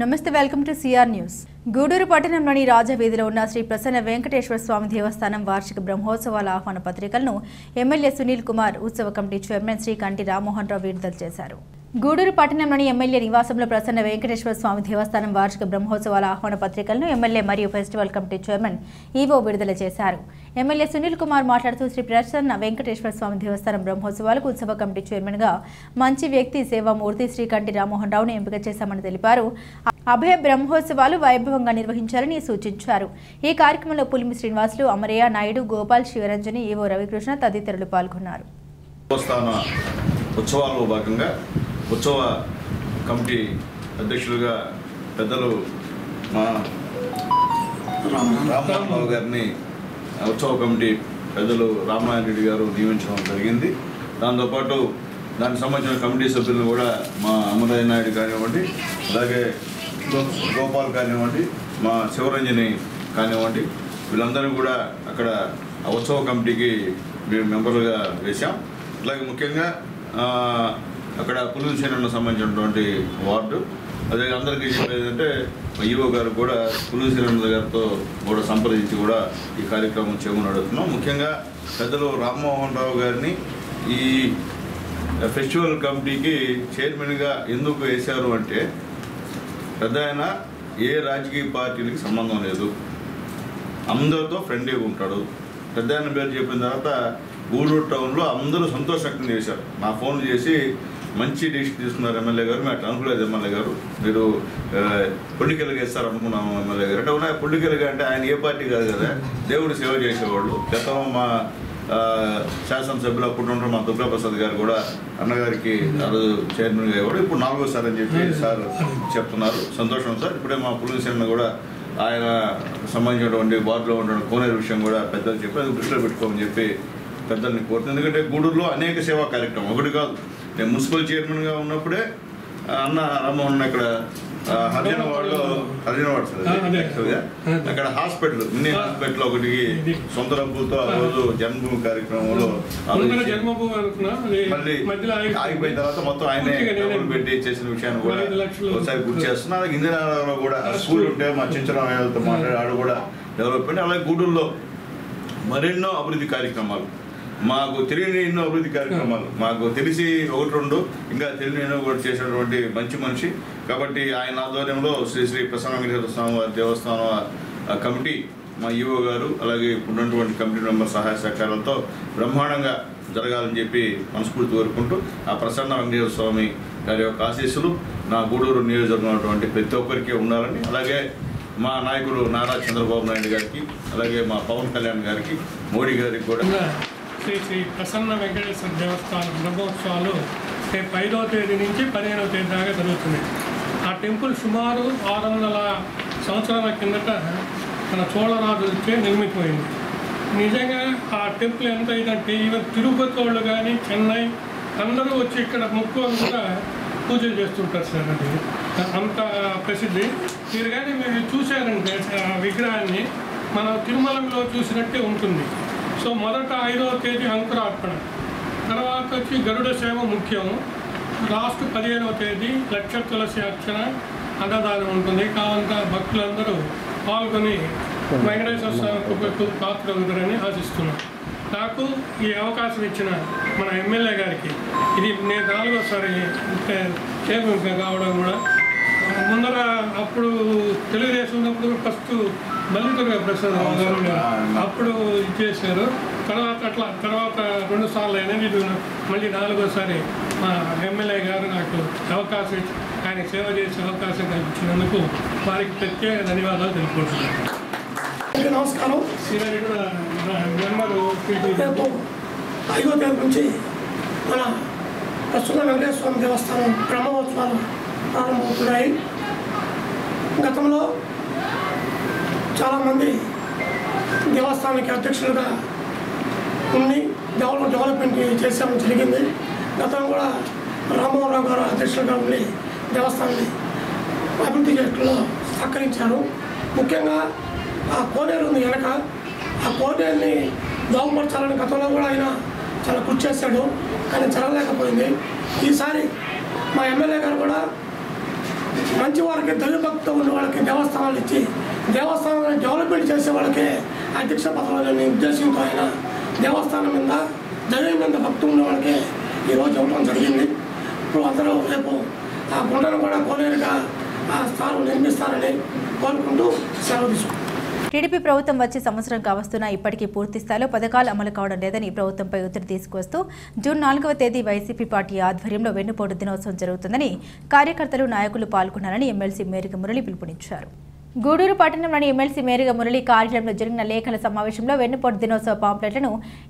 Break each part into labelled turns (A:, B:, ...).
A: నమస్తే, welcome to CR news. Gudur పట్టణంలోని రాజవీధిలో ఉన్న శ్రీ ప్రసన్న వెంకటేశ్వర స్వామి దేవస్థానం వార్షిక బ్రహ్మోత్సవాల ఆహ్వాన పత్రికలను ఎమ్మెల్యే సునీల్ కుమార్, ఉత్సవ కమిటీ చైర్మన్ శ్రీ కంటి రామ్మోహన్ రావు విడుదల చేశారు. గూడూరు పట్టణంలోని ఎమ్మెల్యే నివాసంలో ప్రసన్న వెంకటేశ్వర స్వామి దేవస్థానం వార్షిక బ్రహ్మోత్సవాల ఆహ్వాన పత్రికలను ఎమ్మెల్యే మరియు ఫెస్టివల్ కమిటీ చైర్మన్ ఈవో విడుదల చేశారు. ఎమ్మెల్యే సునీల్ కుమార్ మాట్లాడుతూ శ్రీ ప్రసన్న వెంకటేశ్వర స్వామి దేవస్థానం బ్రహ్మోత్సవాలకు ఉత్సవ కమిటీ చైర్మన్గా మంచి వ్యక్తి, సేవామూర్తి శ్రీ కంటి రామ్మోహన్ రావును ఎంపిక చేశామని తెలిపారు. అభయ బ్రహ్మోత్సవాలు వైభవంగా నిర్వహించాలని సూచించారు. ఈ కార్యక్రమంలో పులిమి శ్రీనివాసులు, అమరయ్య నాయుడు, గోపాల్, శివరంజని, ఈవో రవికృష్ణ తదితరులు పాల్గొన్నారు.
B: ఉత్సవ కమిటీ అధ్యక్షులుగా పెద్దలు మా రామ్మోహన్ గారిని ఉత్సవ కమిటీ పెద్దలు రామాయణ రెడ్డి గారు నియమించడం జరిగింది. దాంతోపాటు దానికి సంబంధించిన కమిటీ సభ్యులను కూడా మా అమరయ్య నాయుడు కానివ్వండి, అలాగే గోపాల్ కానివ్వండి, మా శివరంజని కానివ్వండి, వీళ్ళందరూ కూడా అక్కడ ఉత్సవ కమిటీకి మేము మెంబర్లుగా వేశాం. అలాగే ముఖ్యంగా అక్కడ పులిమి శ్రీనన్నకు సంబంధించినటువంటి వార్డు, అదే అందరికీ చెప్పేది అంటే ఈవో గారు కూడా పులిమి శ్రీనన్న గారితో కూడా సంప్రదించి కూడా ఈ కార్యక్రమం చేయమని అడుగుతున్నాం. ముఖ్యంగా పెద్దలు రామ్మోహన్ రావు గారిని ఈ ఫెస్టివల్ కమిటీకి చైర్మన్గా ఎందుకు వేశారు అంటే, పెద్ద ఆయన ఏ రాజకీయ పార్టీలకి సంబంధం లేదు, అందరితో ఫ్రెండ్లీగా ఉంటాడు. పెద్ద ఆయన పేరు చెప్పిన తర్వాత గూడూరు టౌన్లో అందరూ సంతోషం వ్యక్తం చేశారు. నా ఫోన్ చేసి మంచి డిసిషన్ తీసుకున్నారు ఎమ్మెల్యే గారు, మేము అట్లా అనుకోలేదు ఎమ్మెల్యే గారు, మీరు పొలిటికల్గా ఇస్తారు అనుకున్నాము ఎమ్మెల్యే గారు అంటే. ఉన్నాయి పొలిటికల్గా అంటే ఆయన ఏ పార్టీ కాదు కదా, దేవుడు సేవ చేసేవాళ్ళు. గతంలో మా శాసనసభ్యులు అప్పుడు ఉంటారు మా దుర్గాప్రసాద్ గారు కూడా అన్నగారికి ఆ రోజు చైర్మన్గా అయ్యేవాడు. ఇప్పుడు 4వ అని చెప్పి సార్ చెప్తున్నారు. సంతోషం సార్. ఇప్పుడే మా పులిమి శ్రీనన్న కూడా ఆయన సంబంధించినటువంటి వార్డులో ఉన్న కోనేరు విషయం కూడా పెద్దలు చెప్పి అది దృష్టిలో పెట్టుకోమని చెప్పి పెద్దల్ని కోరుతుంది. ఎందుకంటే గూడూరులో అనేక సేవా కార్యక్రమం, ఒకటి కాదు. నేను మున్సిపల్ చైర్మన్గా ఉన్నప్పుడే అన్న రామ్మోహన్ ఇక్కడ హరిజన వార్డులో అక్కడ హాస్పిటల్, మినీ హాస్పిటల్ ఒకటి సొంత డబ్బులతో ఆ రోజు జన్మభూమి కార్యక్రమంలో మళ్ళీ ఆగిపోయిన తర్వాత మొత్తం ఆయనే డబ్బులు పెట్టి చేసిన విషయాన్ని కూడా ఒకసారి గుర్తు చేస్తున్నా. అలాగే ఇందిరాలో కూడా స్కూల్ ఉంటే మా చించరామయ్యతో మాట్లాడి ఆడ కూడా డెవలప్మెంట్. అలాగే గూడూరులో మరెన్నో అభివృద్ధి కార్యక్రమాలు, మాకు తెలియని ఎన్నో అభివృద్ధి కార్యక్రమాలు, మాకు తెలిసి 1-2 ఇంకా తెలియని ఎన్నో కూడా చేసినటువంటి మంచి మనిషి. కాబట్టి ఆయన ఆధ్వర్యంలో శ్రీ ప్రసన్న వెంకటేశ్వర స్వామి వారి దేవస్థానం కమిటీ, మా ఈవో గారు, అలాగే ఉన్నటువంటి కమిటీ మెంబర్ సహాయ సహకారాలతో బ్రహ్మాండంగా జరగాలని చెప్పి మనస్ఫూర్తి కోరుకుంటూ, ఆ ప్రసన్న వెంకటేశ్వర స్వామి గారి యొక్క ఆశీస్సులు నా గూడూరు నియోజకవర్గం ఉన్నటువంటి ప్రతి ఒక్కరికి ఉండాలని, అలాగే మా నాయకుడు నారా చంద్రబాబు నాయుడు గారికి, అలాగే మా పవన్ కళ్యాణ్ గారికి, మోడీ గారికి కూడా
C: శ్రీ ప్రసన్న వెంకటేశ్వర దేవస్థానం బ్రహ్మోత్సవాలు రేపు 5వ తేదీ నుంచి 15వ తేదీ దాకా జరుగుతున్నాయి. ఆ టెంపుల్ సుమారు 600 సంవత్సరాల కిందట మన చోళరాజులచే నిర్మితమైంది. నిజంగా ఆ టెంపుల్ ఎంత ఇదంటే ఈవెన్ తిరుపతి వాళ్ళు కానీ, చెన్నై అందరూ వచ్చి ఇక్కడ మొక్కుకొని కూడా పూజలు చేస్తుంటారు సార్. అది అంత ప్రసిద్ధి. మీరు కానీ మీరు చూశారంటే ఆ విగ్రహాన్ని మన తిరుమలలో చూసినట్టే ఉంటుంది. సో మొదట 5వ తేదీ అంకురార్పణ, తర్వాత వచ్చి గరుడ సేవ ముఖ్యం, లాస్ట్ 15వ తేదీ లక్ష తులసి అర్చన, అన్నదానం ఉంటుంది. కావాలంటే భక్తులందరూ పాల్గొని వెంకటేశ్వర స్వామి పాత్ర అవుతారని ఆశిస్తున్నాం. నాకు ఈ అవకాశం ఇచ్చిన మన ఎమ్మెల్యే గారికి, ఇది నేను 4వసారి చైర్మన్గా కావడం కూడా. ముందర అప్పుడు తెలుగుదేశం ఉన్నప్పుడు ఫస్ట్ మల్లిదుర్గ ప్రసాద్ గారు అప్పుడు ఇచ్చేసారు. తర్వాత 2 సార్లు అనేది మళ్ళీ 4వసారి మా ఎమ్మెల్యే గారు నాకు అవకాశం ఇచ్చి ఆయన సేవ చేసే అవకాశం కల్పించినందుకు వారికి ప్రత్యేక ధన్యవాదాలు తెలుపుకుంటున్నాను.
D: నమస్కారం.
C: మెంబరు
D: 5వ తేదీ నుంచి మన ప్రసన్న వెంకటేశ్వర స్వామి దేవస్థానం బ్రహ్మోత్సవాలు ప్రారంభమవుతున్నాయి. గతంలో చాలామంది దేవస్థానానికి అధ్యక్షులుగా ఉండి డెవలప్మెంట్ చేసామని జరిగింది. గతంలో కూడా రామ్మోహన్ రావు గారు అధ్యక్షులుగా ఉండి దేవస్థానాన్ని అభివృద్ధి చేయడంలో సహకరించారు. ముఖ్యంగా ఆ కోనేరు ఉంది వెనక, ఆ కోనేరుని బాగుపరచాలని గతంలో కూడా ఆయన చాలా కృషి చేశాడు, కానీ జరగలేకపోయింది. ఈసారి మా ఎమ్మెల్యే గారు కూడా మంచి వాళ్ళకి దైవభక్తి ఉన్న వాళ్ళకి దేవస్థానాలు ఇచ్చి దేవస్థానాన్ని డెవలప్మెంట్ చేసే వాళ్ళకి అధ్యక్ష పదవులని ఉద్దేశంతో ఆయన దేవస్థానం మీద దైవం మీద భక్తి ఉన్న వాళ్ళకి ఈరోజు ఇవ్వడం జరిగింది. ఇప్పుడు అందరూ రేపు ఆ గుండెను కూడా కోనేరుగా ఆ స్థానం నిర్మిస్తారని కోరుకుంటూ సెలవు తీసుకుంటాం.
A: టీడీపీ ప్రభుత్వం వచ్చి సంవత్సరం కావస్తున్నా ఇప్పటికీ పూర్తి స్థాయిలో పథకాలు అమలు కావడం లేదని ప్రభుత్వంపై ఒత్తిడి తీసుకొస్తూ జూన్ 4వ తేదీ వైసీపీ పార్టీ ఆధ్వర్యంలో వెన్నుపోటు దినోత్సవం జరుగుతుందని కార్యకర్తలు నాయకులు పాల్గొన్నారని ఎమ్మెల్సీ మేరిక మురళి పిలుపునిచ్చారు. గూడూరు పట్టణంలోని ఎమ్మెల్సీ మేరిగ మురళి కార్యాలయంలో జరిగిన లేఖల సమావేశంలో వెన్నుపోటు దినోత్సవ పాంప్లెట్లను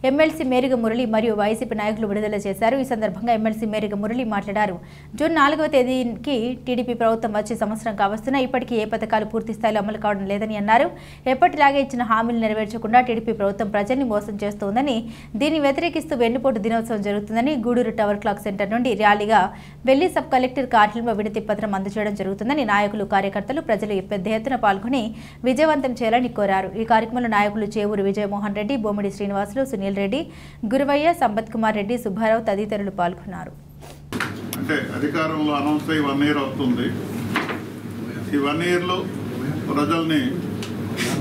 A: ఎమ్మెల్సీ మేరిగ మురళి మరియు వైసీపీ నాయకులు విడుదల చేశారు. ఈ సందర్భంగా ఎమ్మెల్సీ మేరిగ మురళి మాట్లాడారు. జూన్ 4వ తేదీకి టీడీపీ ప్రభుత్వం వచ్చి సంవత్సరం కావస్తున్నా ఇప్పటికీ ఏ పథకాలు పూర్తి స్థాయిలో అమలు కావడం లేదని అన్నారు. ఎప్పటిలాగే ఇచ్చిన హామీలు నెరవేర్చకుండా టీడీపీ ప్రభుత్వం ప్రజల్ని మోసం చేస్తోందని, దీన్ని వ్యతిరేకిస్తూ వెన్నుపోటు దినోత్సవం జరుగుతుందని, గూడూరు టవర్ క్లాక్ సెంటర్ నుండి ర్యాలీగా వెళ్లి సబ్ కలెక్టర్ కార్యాలయంలో వినతి పత్రం అందజేయడం జరుగుతుందని నాయకులు, కార్యకర్తలు, ప్రజలు పెద్ద ఎత్తున పాల్గొని విజయవంతం చేయాలని కోరారు. ఈ కార్యక్రమంలో నాయకులు చేవూరు విజయమోహన్ రెడ్డి, బొమ్మిడి శ్రీనివాసులు, సునీల్ రెడ్డి, గురువయ్య, సంపత్ కుమార్ రెడ్డి, సుబ్బారావు తదితరులు పాల్గొన్నారు.
E: అంటే అధికారంలో అనౌన్స్ అయ్యి 1 year అవుతుంది. ఈ 1 yearలో ప్రజల్ని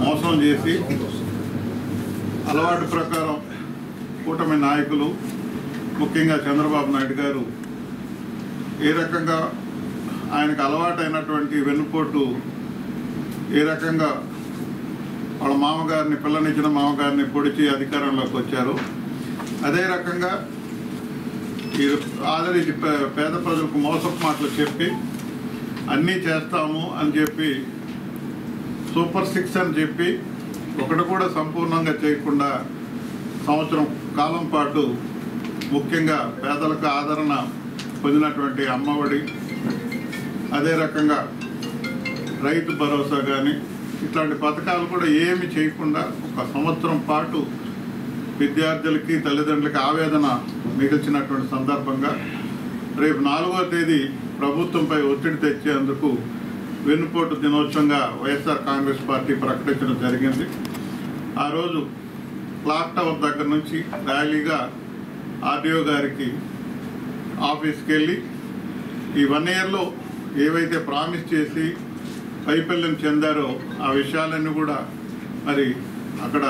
E: మోసం చేసి అలవాటు ప్రకారం కూటమి నాయకులు, ముఖ్యంగా చంద్రబాబు నాయుడు గారు ఏ రకంగా ఆయనకు అలవాటైనటువంటి వెన్నుపోటు ఏ రకంగా వాళ్ళ మామగారిని, పిల్లనిచ్చిన మామగారిని పొడిచి అధికారంలోకి వచ్చారు. అదే రకంగా ఈ ఆదరించి పేద ప్రజలకు మోసపు మాటలు చెప్పి అన్నీ చేస్తాము అని చెప్పి సూపర్ 6 అని చెప్పి ఒకటి కూడా సంపూర్ణంగా చేయకుండా సంవత్సరం కాలం పాటు ముఖ్యంగా పేదలకు ఆదరణ పొందినటువంటి అమ్మఒడి, అదే రకంగా రైతు భరోసా కానీ ఇట్లాంటి పథకాలు కూడా ఏమి చేయకుండా ఒక సంవత్సరం పాటు విద్యార్థులకి, తల్లిదండ్రులకి ఆవేదన మిగిల్చినటువంటి సందర్భంగా రేపు 4వ తేదీ ప్రభుత్వంపై ఒత్తిడి తెచ్చేందుకు వెన్నుపోటు దినోత్సవంగా వైఎస్ఆర్ కాంగ్రెస్ పార్టీ ప్రకటించడం జరిగింది. ఆ రోజు క్లాక్ టవర్ దగ్గర నుంచి ర్యాలీగా ఆర్డీఓ గారికి ఆఫీస్కి వెళ్ళి ఈ 1 yearలో ఏవైతే ప్రామిస్ చేసి వైఫల్యం చెందారో ఆ విషయాలన్నీ కూడా మరి అక్కడ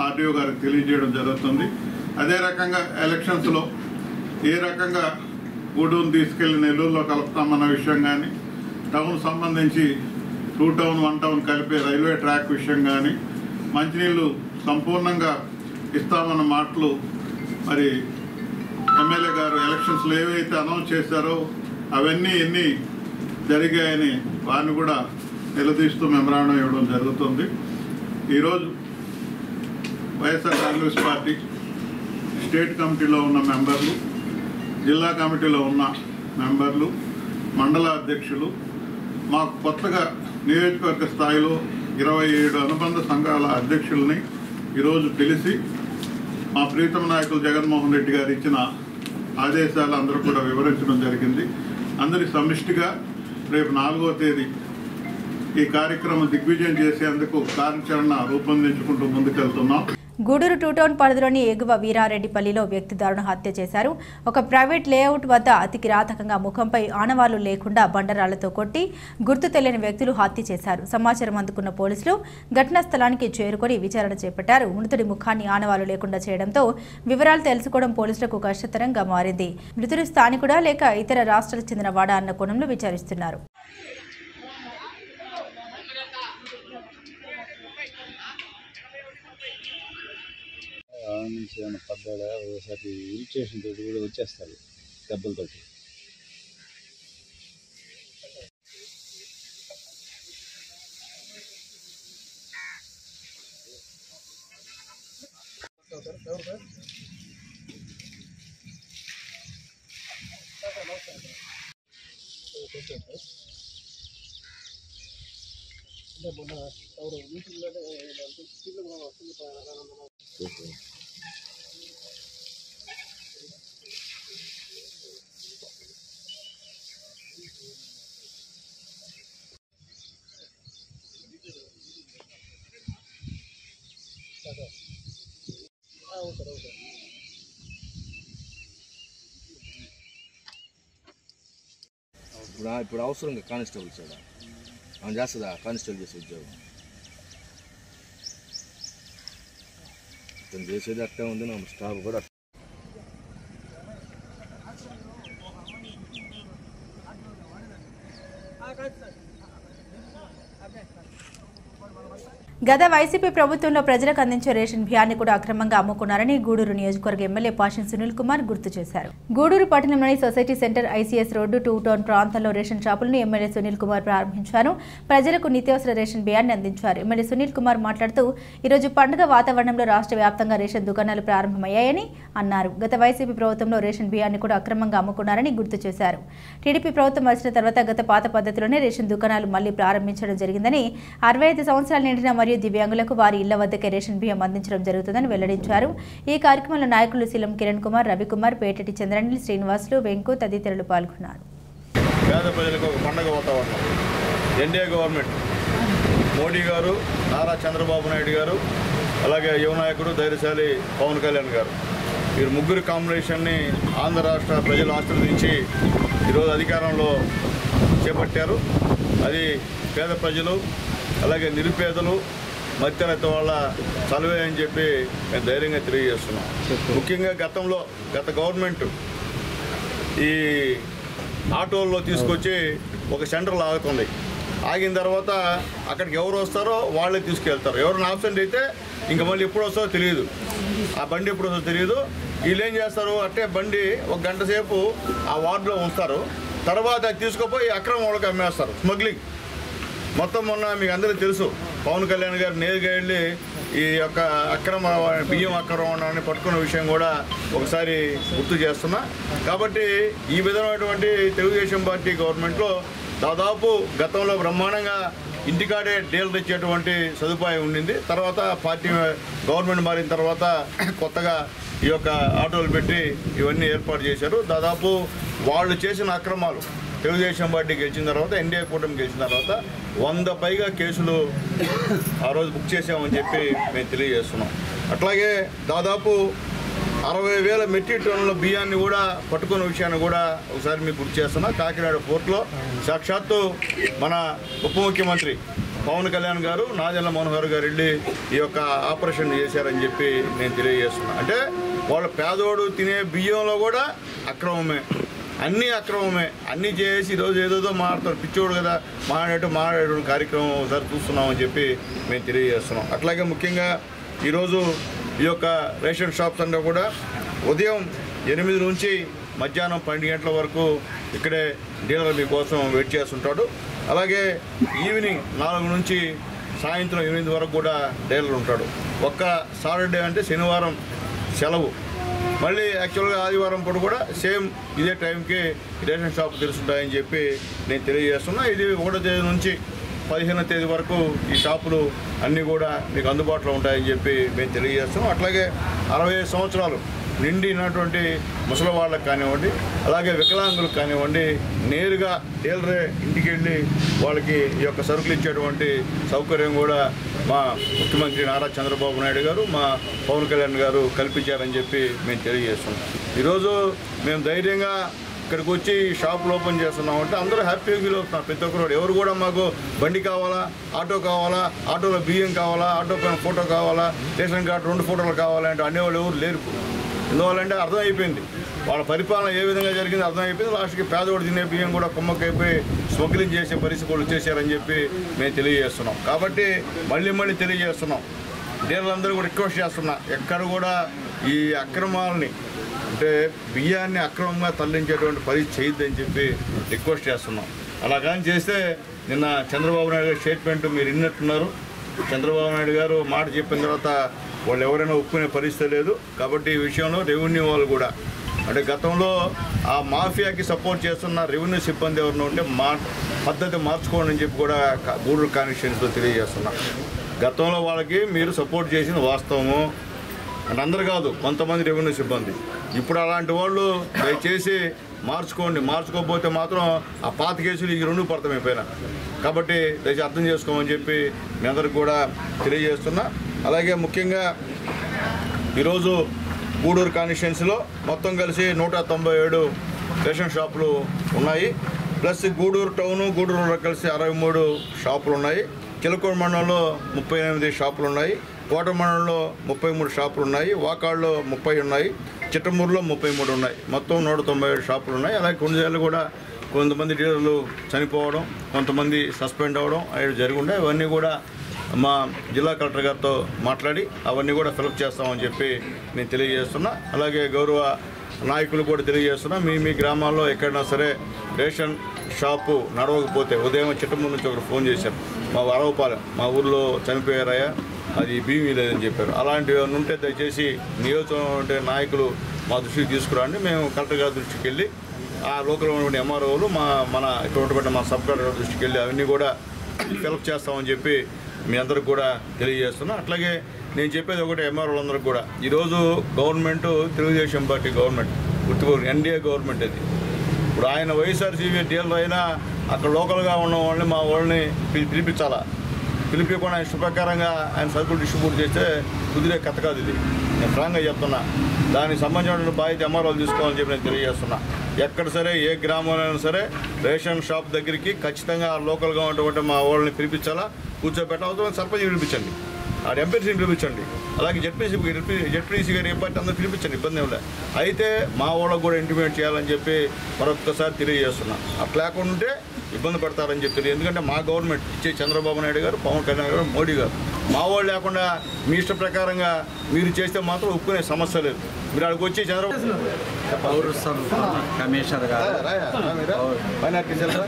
E: ఆర్డీఓ గారికి తెలియజేయడం జరుగుతుంది. అదే రకంగా ఎలక్షన్స్లో ఏ రకంగా గూడూరుని తీసుకెళ్లి నెల్లూరులో కలుపుతామన్న విషయం కానీ, టౌన్ సంబంధించి 2 టౌన్ 1 టౌన్ కలిపే రైల్వే ట్రాక్ విషయం కానీ, మంచినీళ్ళు సంపూర్ణంగా ఇస్తామన్న మాటలు మరి ఎమ్మెల్యే గారు ఎలక్షన్స్లో ఏవైతే అనౌన్స్ చేశారో అవన్నీ ఎన్ని జరిగాయని వారిని కూడా నిలదీస్తూ మెమరాండం ఇవ్వడం జరుగుతుంది. ఈరోజు వైఎస్ఆర్ కాంగ్రెస్ పార్టీ స్టేట్ కమిటీలో ఉన్న మెంబర్లు, జిల్లా కమిటీలో ఉన్న మెంబర్లు, మండల అధ్యక్షులు, మాకు కొత్తగా నియోజకవర్గ స్థాయిలో 27 అనుబంధ సంఘాల అధ్యక్షుల్ని ఈరోజు పిలిచి మా ప్రీతమ నాయకులు జగన్మోహన్ రెడ్డి గారు ఇచ్చిన ఆదేశాలు అందరూ కూడా వివరించడం జరిగింది. అందరి సమిష్టిగా రేపు 4వ తేదీ ఈ కార్యక్రమం దిగ్విజయం చేసేందుకు కార్యాచరణ రూపొందించుకుంటూ ముందుకెళ్తున్నాం.
A: గూడూరు 2 టౌన్ పరిధిలోని ఎగువ వీరారెడ్డిపల్లిలో వ్యక్తి దారుణ హత్య చేశారు. ఒక ప్రైవేట్ లేఅవుట్ వద్ద అతి కిరాతకంగా ముఖంపై ఆనవాళ్లు లేకుండా బండరాళ్లతో కొట్టి గుర్తు తెలియని వ్యక్తులు హత్య చేశారు. సమాచారం అందుకున్న పోలీసులు ఘటనా స్థలానికి చేరుకొని విచారణ చేపట్టారు. మృతుడి ముఖాన్ని ఆనవాళ్లు లేకుండా చేయడంతో వివరాలు తెలుసుకోవడం పోలీసులకు కష్టతరంగా మారింది. మృతుడు స్థానికుడా లేక ఇతర రాష్ట్రాలకు చెందిన వాడా అన్న కోణంలో విచారిస్తున్నారు.
F: నుంచి ఏమైనా పడ్డాడా, ఒకసారి ఇరిటేషన్ తోటి కూడా వచ్చేస్తారు దెబ్బలతోటి.
G: ఇప్పుడు అవసరంగా కానిస్టేబుల్ సార్ ఆమె చేస్తుందా కానిస్టేబుల్ చేసే ఉద్యోగం తను చేసేది అట్టే ఉంది నా స్టాఫ్ కూడా
A: గత వైసీపీ ప్రభుత్వంలో ప్రజలకు అందించే రేషన్ బియ్యాన్ని కూడా అక్రమంగా అమ్ముకున్నారని గూడూరు నియోజకవర్గ ఎమ్మెల్యే పాషన్ సునీల్ కుమార్ గుర్తు చేశారు. గూడూరు పట్టణంలోని society centre, ICS road, 2 town ప్రాంతాల్లో రేషన్ షాపులను ఎమ్మెల్యే సునీల్ కుమార్ ప్రారంభించారు. ప్రజలకు నిత్యావసర రేషన్ బియ్యాన్ని అందించారు. ఎమ్మెల్యే సునీల్ కుమార్ మాట్లాడుతూ ఈరోజు పండుగ వాతావరణంలో రాష్ట్ర వ్యాప్తంగా రేషన్ దుకాణాలు ప్రారంభమయ్యాయని అన్నారు. గత వైసీపీ ప్రభుత్వంలో రేషన్ బియ్యాన్ని కూడా అక్రమంగా అమ్ముకున్నారని గుర్తు చేశారు. టీడీపీ ప్రభుత్వం వచ్చిన తర్వాత గత పాత పద్ధతిలోనే రేషన్ దుకాణాలు మళ్లీ ప్రారంభించడం జరిగిందని, 65 సంవత్సరాలు నిండిన మరియు దివ్యాంగులకు వారి ఇళ్ల వద్దకే రేషన్ బియ్యం అందించడం జరుగుతుందని వెల్లడించారు. ఈ కార్యక్రమంలో నాయకులు శీలం కిరణ్ కుమార్, రవికుమార్, పేటటి చంద్రనిల్, శ్రీనివాసులు, వెంకు తదితరులు పాల్గొన్నారు.
B: పేద ప్రజలకు ఒక పండుగ వాతావరణం. ఎన్డీఏ గవర్నమెంట్, మోడీ గారు, నారా చంద్రబాబు నాయుడు గారు, అలాగే యువ నాయకుడు ధైర్యశాలి పవన్ కళ్యాణ్ గారు, వీరు ముగ్గురు కాంబినేషన్ని ఆంధ్ర రాష్ట్ర ప్రజలు ఆశీర్వదించి ఈరోజు అధికారంలో చేపట్టారు. అది పేద ప్రజలు, అలాగే నిరుపేదలు, మధ్యతరగతి వాళ్ళ చలువే అని చెప్పి మేము ధైర్యంగా తెలియజేస్తున్నాం. ముఖ్యంగా గత గవర్నమెంట్ ఈ ఆటోల్లో తీసుకొచ్చి ఒక సెంటర్లో ఆగుతుంది. ఆగిన తర్వాత అక్కడికి ఎవరు వస్తారో వాళ్ళే తీసుకెళ్తారు. ఎవరైనా ఆబ్సెంట్ అయితే ఇంకా మళ్ళీ ఎప్పుడు వస్తారో తెలియదు, ఆ బండి ఎప్పుడు వస్తారో తెలియదు. వీళ్ళు ఏం చేస్తారు, అట్టే బండి 1 గంట సేపు ఆ వార్డులో ఉంచుతారు. తర్వాత తీసుకుపోయి అక్రమ వాళ్ళకి అమ్మేస్తారు, స్మగ్లింగ్. మొత్తం మొన్న మీకు అందరికీ తెలుసు, పవన్ కళ్యాణ్ గారు నేరుగా వెళ్ళి ఈ యొక్క బియ్యం అక్రమాన్ని పట్టుకున్న విషయం కూడా ఒకసారి గుర్తు చేస్తున్నా. కాబట్టి ఈ విధమైనటువంటి తెలుగుదేశం పార్టీ గవర్నమెంట్లో దాదాపు గతంలో బ్రహ్మాండంగా ఇంటికాడే డీలర్ ఇచ్చేటువంటి సదుపాయం ఉండింది. తర్వాత పార్టీ గవర్నమెంట్ మారిన తర్వాత కొత్తగా ఈ యొక్క ఆటోలు పెట్టి ఇవన్నీ ఏర్పాటు చేశారు. దాదాపు వాళ్ళు చేసిన అక్రమాలు తెలుగుదేశం పార్టీ గెలిచిన తర్వాత, ఎన్డీఏ కూటమి గెలిచిన తర్వాత 100 పైగా కేసులు ఆ రోజు బుక్ చేసామని చెప్పి మేము తెలియజేస్తున్నాం. అట్లాగే దాదాపు 60,000 మెట్రిక్ టన్నుల బియ్యాన్ని కూడా పట్టుకున్న విషయాన్ని కూడా ఒకసారి మీకు గుర్తు చేస్తున్నా. కాకినాడ పోర్టులో సాక్షాత్తు మన ఉప ముఖ్యమంత్రి పవన్ కళ్యాణ్ గారు, నాదెళ్ల మనోహర్ గారు వెళ్ళి ఈ యొక్క ఆపరేషన్ చేశారని చెప్పి నేను తెలియజేస్తున్నా. అంటే వాళ్ళ పేదోడు తినే బియ్యంలో కూడా అక్రమమే, అన్నీ అక్రమమే. అన్నీ చేసి ఈరోజు ఏదోదో మాట్లాడతారు, పిచ్చోడు కదా మాట్లాడేటువంటి కార్యక్రమం ఒకసారి చూస్తున్నామని చెప్పి మేము తెలియజేస్తున్నాం. అట్లాగే ముఖ్యంగా ఈరోజు ఈ యొక్క రేషన్ షాప్స్ అంతా కూడా ఉదయం 8 నుంచి మధ్యాహ్నం 12 గంటల వరకు ఇక్కడే డీలర్ మీకోసం వెయిట్ చేస్తుంటాడు. అలాగే ఈవినింగ్ 4 నుంచి సాయంత్రం 8 వరకు కూడా డీలర్ ఉంటాడు. ఒక్క సాటర్డే అంటే శనివారం సెలవు. మళ్ళీ యాక్చువల్గా ఆదివారం పూట కూడా సేమ్ ఇదే టైంకి రేషన్ షాప్ తెరుస్తుంటాయని చెప్పి నేను తెలియజేస్తున్నా. ఇది 1వ తేదీ నుంచి 15వ తేదీ వరకు ఈ షాపులు అన్నీ కూడా మీకు అందుబాటులో ఉంటాయని చెప్పి మేము తెలియజేస్తున్నాం. అట్లాగే 65 సంవత్సరాలు నిండినటువంటి ముసలి వాళ్ళకి కానివ్వండి, అలాగే వికలాంగులకు కానివ్వండి, నేరుగా డీలరే ఇంటికి వెళ్ళి వాళ్ళకి ఈ యొక్క సరుకులు ఇచ్చేటువంటి సౌకర్యం కూడా మా ముఖ్యమంత్రి నారా చంద్రబాబు నాయుడు గారు, మా పవన్ కళ్యాణ్ గారు కల్పించారని చెప్పి మేము తెలియజేస్తున్నాం. ఈరోజు మేము ధైర్యంగా ఇక్కడికి వచ్చి షాపులు ఓపెన్ చేస్తున్నామంటే అందరూ హ్యాపీగా ఫీల్ అవుతున్నారు. ప్రతి ఒక్కరు ఎవరు కూడా మాకు బండి కావాలా, ఆటో కావాలా, ఆటోలో బియ్యం కావాలా, ఆటో పైన ఫోటో కావాలా, రేషన్ కార్డు 2 ఫోటోలు కావాలంటే అనేవాళ్ళు ఎవరు లేరు. ఎందువల్లంటే అర్థమైపోయింది వాళ్ళ పరిపాలన ఏ విధంగా జరిగింది అర్థమైపోయింది. లాస్ట్కి పేదోడు తినే బియ్యం కూడా కుమ్మకైపోయి స్మగ్లింగ్ చేసే పరిస్థితి వాళ్ళు చేశారని చెప్పి మేము తెలియజేస్తున్నాం. కాబట్టి మళ్ళీ తెలియజేస్తున్నాం, డీలర్లందరూ కూడా రిక్వెస్ట్ చేస్తున్నా, ఎక్కడ కూడా ఈ అక్రమాలని అంటే బియ్యాన్ని అక్రమంగా తరలించేటువంటి పరిస్థితి చేయొద్దని చెప్పి రిక్వెస్ట్ చేస్తున్నాం. అలా కానీ చేస్తే నిన్న చంద్రబాబు నాయుడు గారి స్టేట్మెంట్ మీరు విన్నట్టున్నారు. చంద్రబాబు నాయుడు గారు మాట చెప్పిన తర్వాత వాళ్ళు ఎవరైనా ఒప్పుకునే పరిస్థితి లేదు. కాబట్టి ఈ విషయంలో రెవెన్యూ వాళ్ళు కూడా అంటే గతంలో ఆ మాఫియాకి సపోర్ట్ చేస్తున్న రెవెన్యూ సిబ్బంది ఎవరైనా ఉంటే పద్ధతి మార్చుకోండి అని చెప్పి కూడా గూడూరు కాన్స్టిట్యుయెన్సీలో తెలియజేస్తున్నా. గతంలో వాళ్ళకి మీరు సపోర్ట్ చేసిన వాస్తవము అంటే అందరు కాదు, కొంతమంది రెవెన్యూ సిబ్బంది. ఇప్పుడు అలాంటి వాళ్ళు దయచేసి మార్చుకోండి, మార్చుకోకపోతే మాత్రం ఆ పాత కేసులు ఈ 2 పడతామైపోయినా. కాబట్టి దయచేసి అర్థం చేసుకోమని చెప్పి మీ అందరికి కూడా తెలియజేస్తున్నా. అలాగే ముఖ్యంగా ఈరోజు గూడూరు కాన్స్టిట్యుయెన్సీలో మొత్తం కలిసి 197 రేషన్ షాపులు ఉన్నాయి. ప్లస్ గూడూరు టౌను గూడూరు కలిసి 63 షాపులు ఉన్నాయి. చిలకూరు మండలంలో 38 షాపులు ఉన్నాయి. కోట మండలంలో 33 షాపులు ఉన్నాయి. వాకాడులో 30 ఉన్నాయి. చిట్టమూరులో 33 ఉన్నాయి. మొత్తం 197 షాపులు ఉన్నాయి. అలాగే కొన్నిసార్లు కూడా కొంతమంది డీలర్లు చనిపోవడం, కొంతమంది సస్పెండ్ అవ్వడం అనేవి జరిగి ఉన్నాయి. అవన్నీ కూడా మా జిల్లా కలెక్టర్ గారితో మాట్లాడి అవన్నీ కూడా ఫిలప్ చేస్తామని చెప్పి నేను తెలియజేస్తున్నా. అలాగే గౌరవ నాయకులు కూడా తెలియజేస్తున్నా, మీ గ్రామాల్లో ఎక్కడైనా సరే రేషన్ షాపు నడవకపోతే ఉదయం చిట్టమూరు నుంచి ఒకరు ఫోన్ చేశారు, మా వరవపాలెం మా ఊర్లో చనిపోయారయ్యా, అది బియ్యం లేదని చెప్పారు. అలాంటివి ఏమైనా ఉంటే దయచేసి నియోజకవర్గం నాయకులు మా దృష్టికి తీసుకురండి. మేము కలెక్టర్ గారి దృష్టికి వెళ్ళి ఆ లోకల్ ఉన్నటువంటి ఎంఆర్ఓలు మన ఇక్కడ మా సబ్ కలెక్టర్ దృష్టికి వెళ్ళి అవన్నీ కూడా ఫిలప్ చేస్తామని చెప్పి మీ అందరికి కూడా తెలియజేస్తున్నా. అట్లాగే నేను చెప్పేది ఒకటి, ఎంఆర్ఓలందరికీ కూడా ఈరోజు government Telugu Desam party government, గుర్తుకోరు NDA government అది. ఇప్పుడు ఆయన వైఎస్ఆర్సీపీ డీలర్ అయినా అక్కడ లోకల్గా ఉన్న వాళ్ళని మా వాళ్ళని పిలిపించాలా, పిలిపించకుండా ఆయన ప్రకారంగా ఆయన సరుకులు డిస్ట్రిబ్యూట్ చేస్తే కుదిరే కథ కాదు ఇది. నేను ఫ్రాంక్గా చెప్తున్నా. దానికి సంబంధించిన బాధ్యత ఎంఆర్ఓలు తీసుకోవాలని చెప్పి నేను తెలియజేస్తున్నా. ఎక్కడ సరే ఏ గ్రామంలో అయినా సరే రేషన్ షాప్ దగ్గరికి ఖచ్చితంగా లోకల్గా ఉన్నటువంటి మా వాళ్ళని పిలిపించాలా, కూర్చోబెట్టాలి. సర్పంచ్ పిలిపించండి, ఆ ఎంపీసీని పిలిపించండి, అలాగే జెడ్పీసీ గారి పార్టీ అందరూ పిలిపించండి, ఇబ్బంది ఏం లేదు. అయితే మా వాళ్ళకు కూడా ఇంటిమేట్ చేయాలని చెప్పి మరొక్కసారి తెలియజేస్తున్నా. అట్లా లేకుండా ఉంటే ఇబ్బంది పడతారని చెప్పి. ఎందుకంటే మా గవర్నమెంట్ ఇచ్చే చంద్రబాబు నాయుడు గారు, పవన్ కళ్యాణ్ గారు, మోడీ గారు, మా వాళ్ళు లేకుండా మీ ఇష్ట ప్రకారంగా మీరు చేస్తే మాత్రం ఒప్పుకునే సమస్య లేదు. మీరు అక్కడికి వచ్చి చంద్రబాబు
H: పౌర సరఫరాల కమిషనర్ గారు,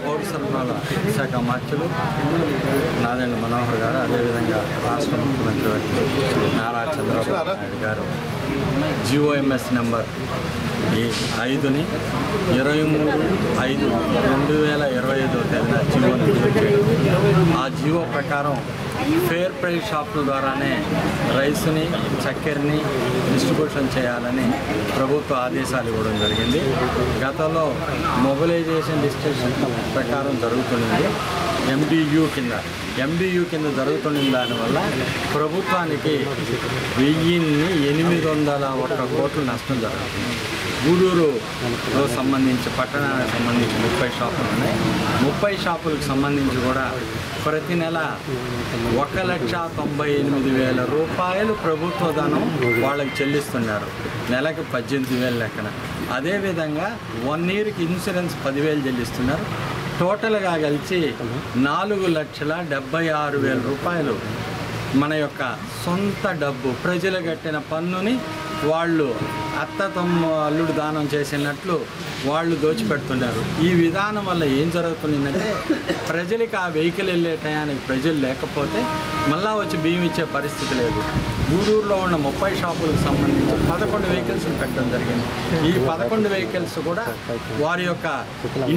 H: పౌర సరఫరాల శాఖ మంత్రులు నాదెండ్ల మనోహర్ గారు, అదేవిధంగా రాష్ట్ర ముఖ్యమంత్రి నారా చంద్రబాబు నాయుడు గారు GOMS నెంబర్ 5ని 23/5/2025 తేదీన జీవోని విడుదల చేయడం. ఆ జీవో ప్రకారం ఫేర్ ప్రైస్ షాపుల ద్వారానే రైస్ని, చక్కెరని డిస్ట్రిబ్యూషన్ చేయాలని ప్రభుత్వ ఆదేశాలు ఇవ్వడం జరిగింది. గతంలో మొబిలైజేషన్ డిస్ట్రిబ్యూషన్ ప్రకారం జరుగుతుంది. MDU కింద జరుగుతున్న దానివల్ల ప్రభుత్వానికి 1,801 కోట్ల నష్టం జరుగుతుంది. గూడూరులో సంబంధించి పట్టణానికి సంబంధించి 30 షాపులు ఉన్నాయి. 30 షాపులకు సంబంధించి కూడా ప్రతి నెల 1,98,000 రూపాయలు ప్రభుత్వ ధనం వాళ్ళకి చెల్లిస్తున్నారు. నెలకి 18,000 లెక్కన. అదేవిధంగా 1 ఇయర్కి ఇన్సూరెన్స్ 10,000 చెల్లిస్తున్నారు. టోటల్గా కలిసి 4,76,000 రూపాయలు మన యొక్క సొంత డబ్బు, ప్రజలు కట్టిన పన్నుని వాళ్ళు అల్లుడు దానం చేసినట్లు వాళ్ళు దోచిపెడుతున్నారు. ఈ విధానం వల్ల ఏం జరుగుతుందంటే ప్రజలకి ఆ వెహికల్ వెళ్ళే టయానికి ప్రజలు లేకపోతే మళ్ళా వచ్చి బియ్యం ఇచ్చే పరిస్థితి లేదు. గూడూరులో ఉన్న 30 షాపులకు సంబంధించి 11 వెహికల్స్ పెట్టడం జరిగింది. ఈ 11 వెహికల్స్ కూడా వారి యొక్క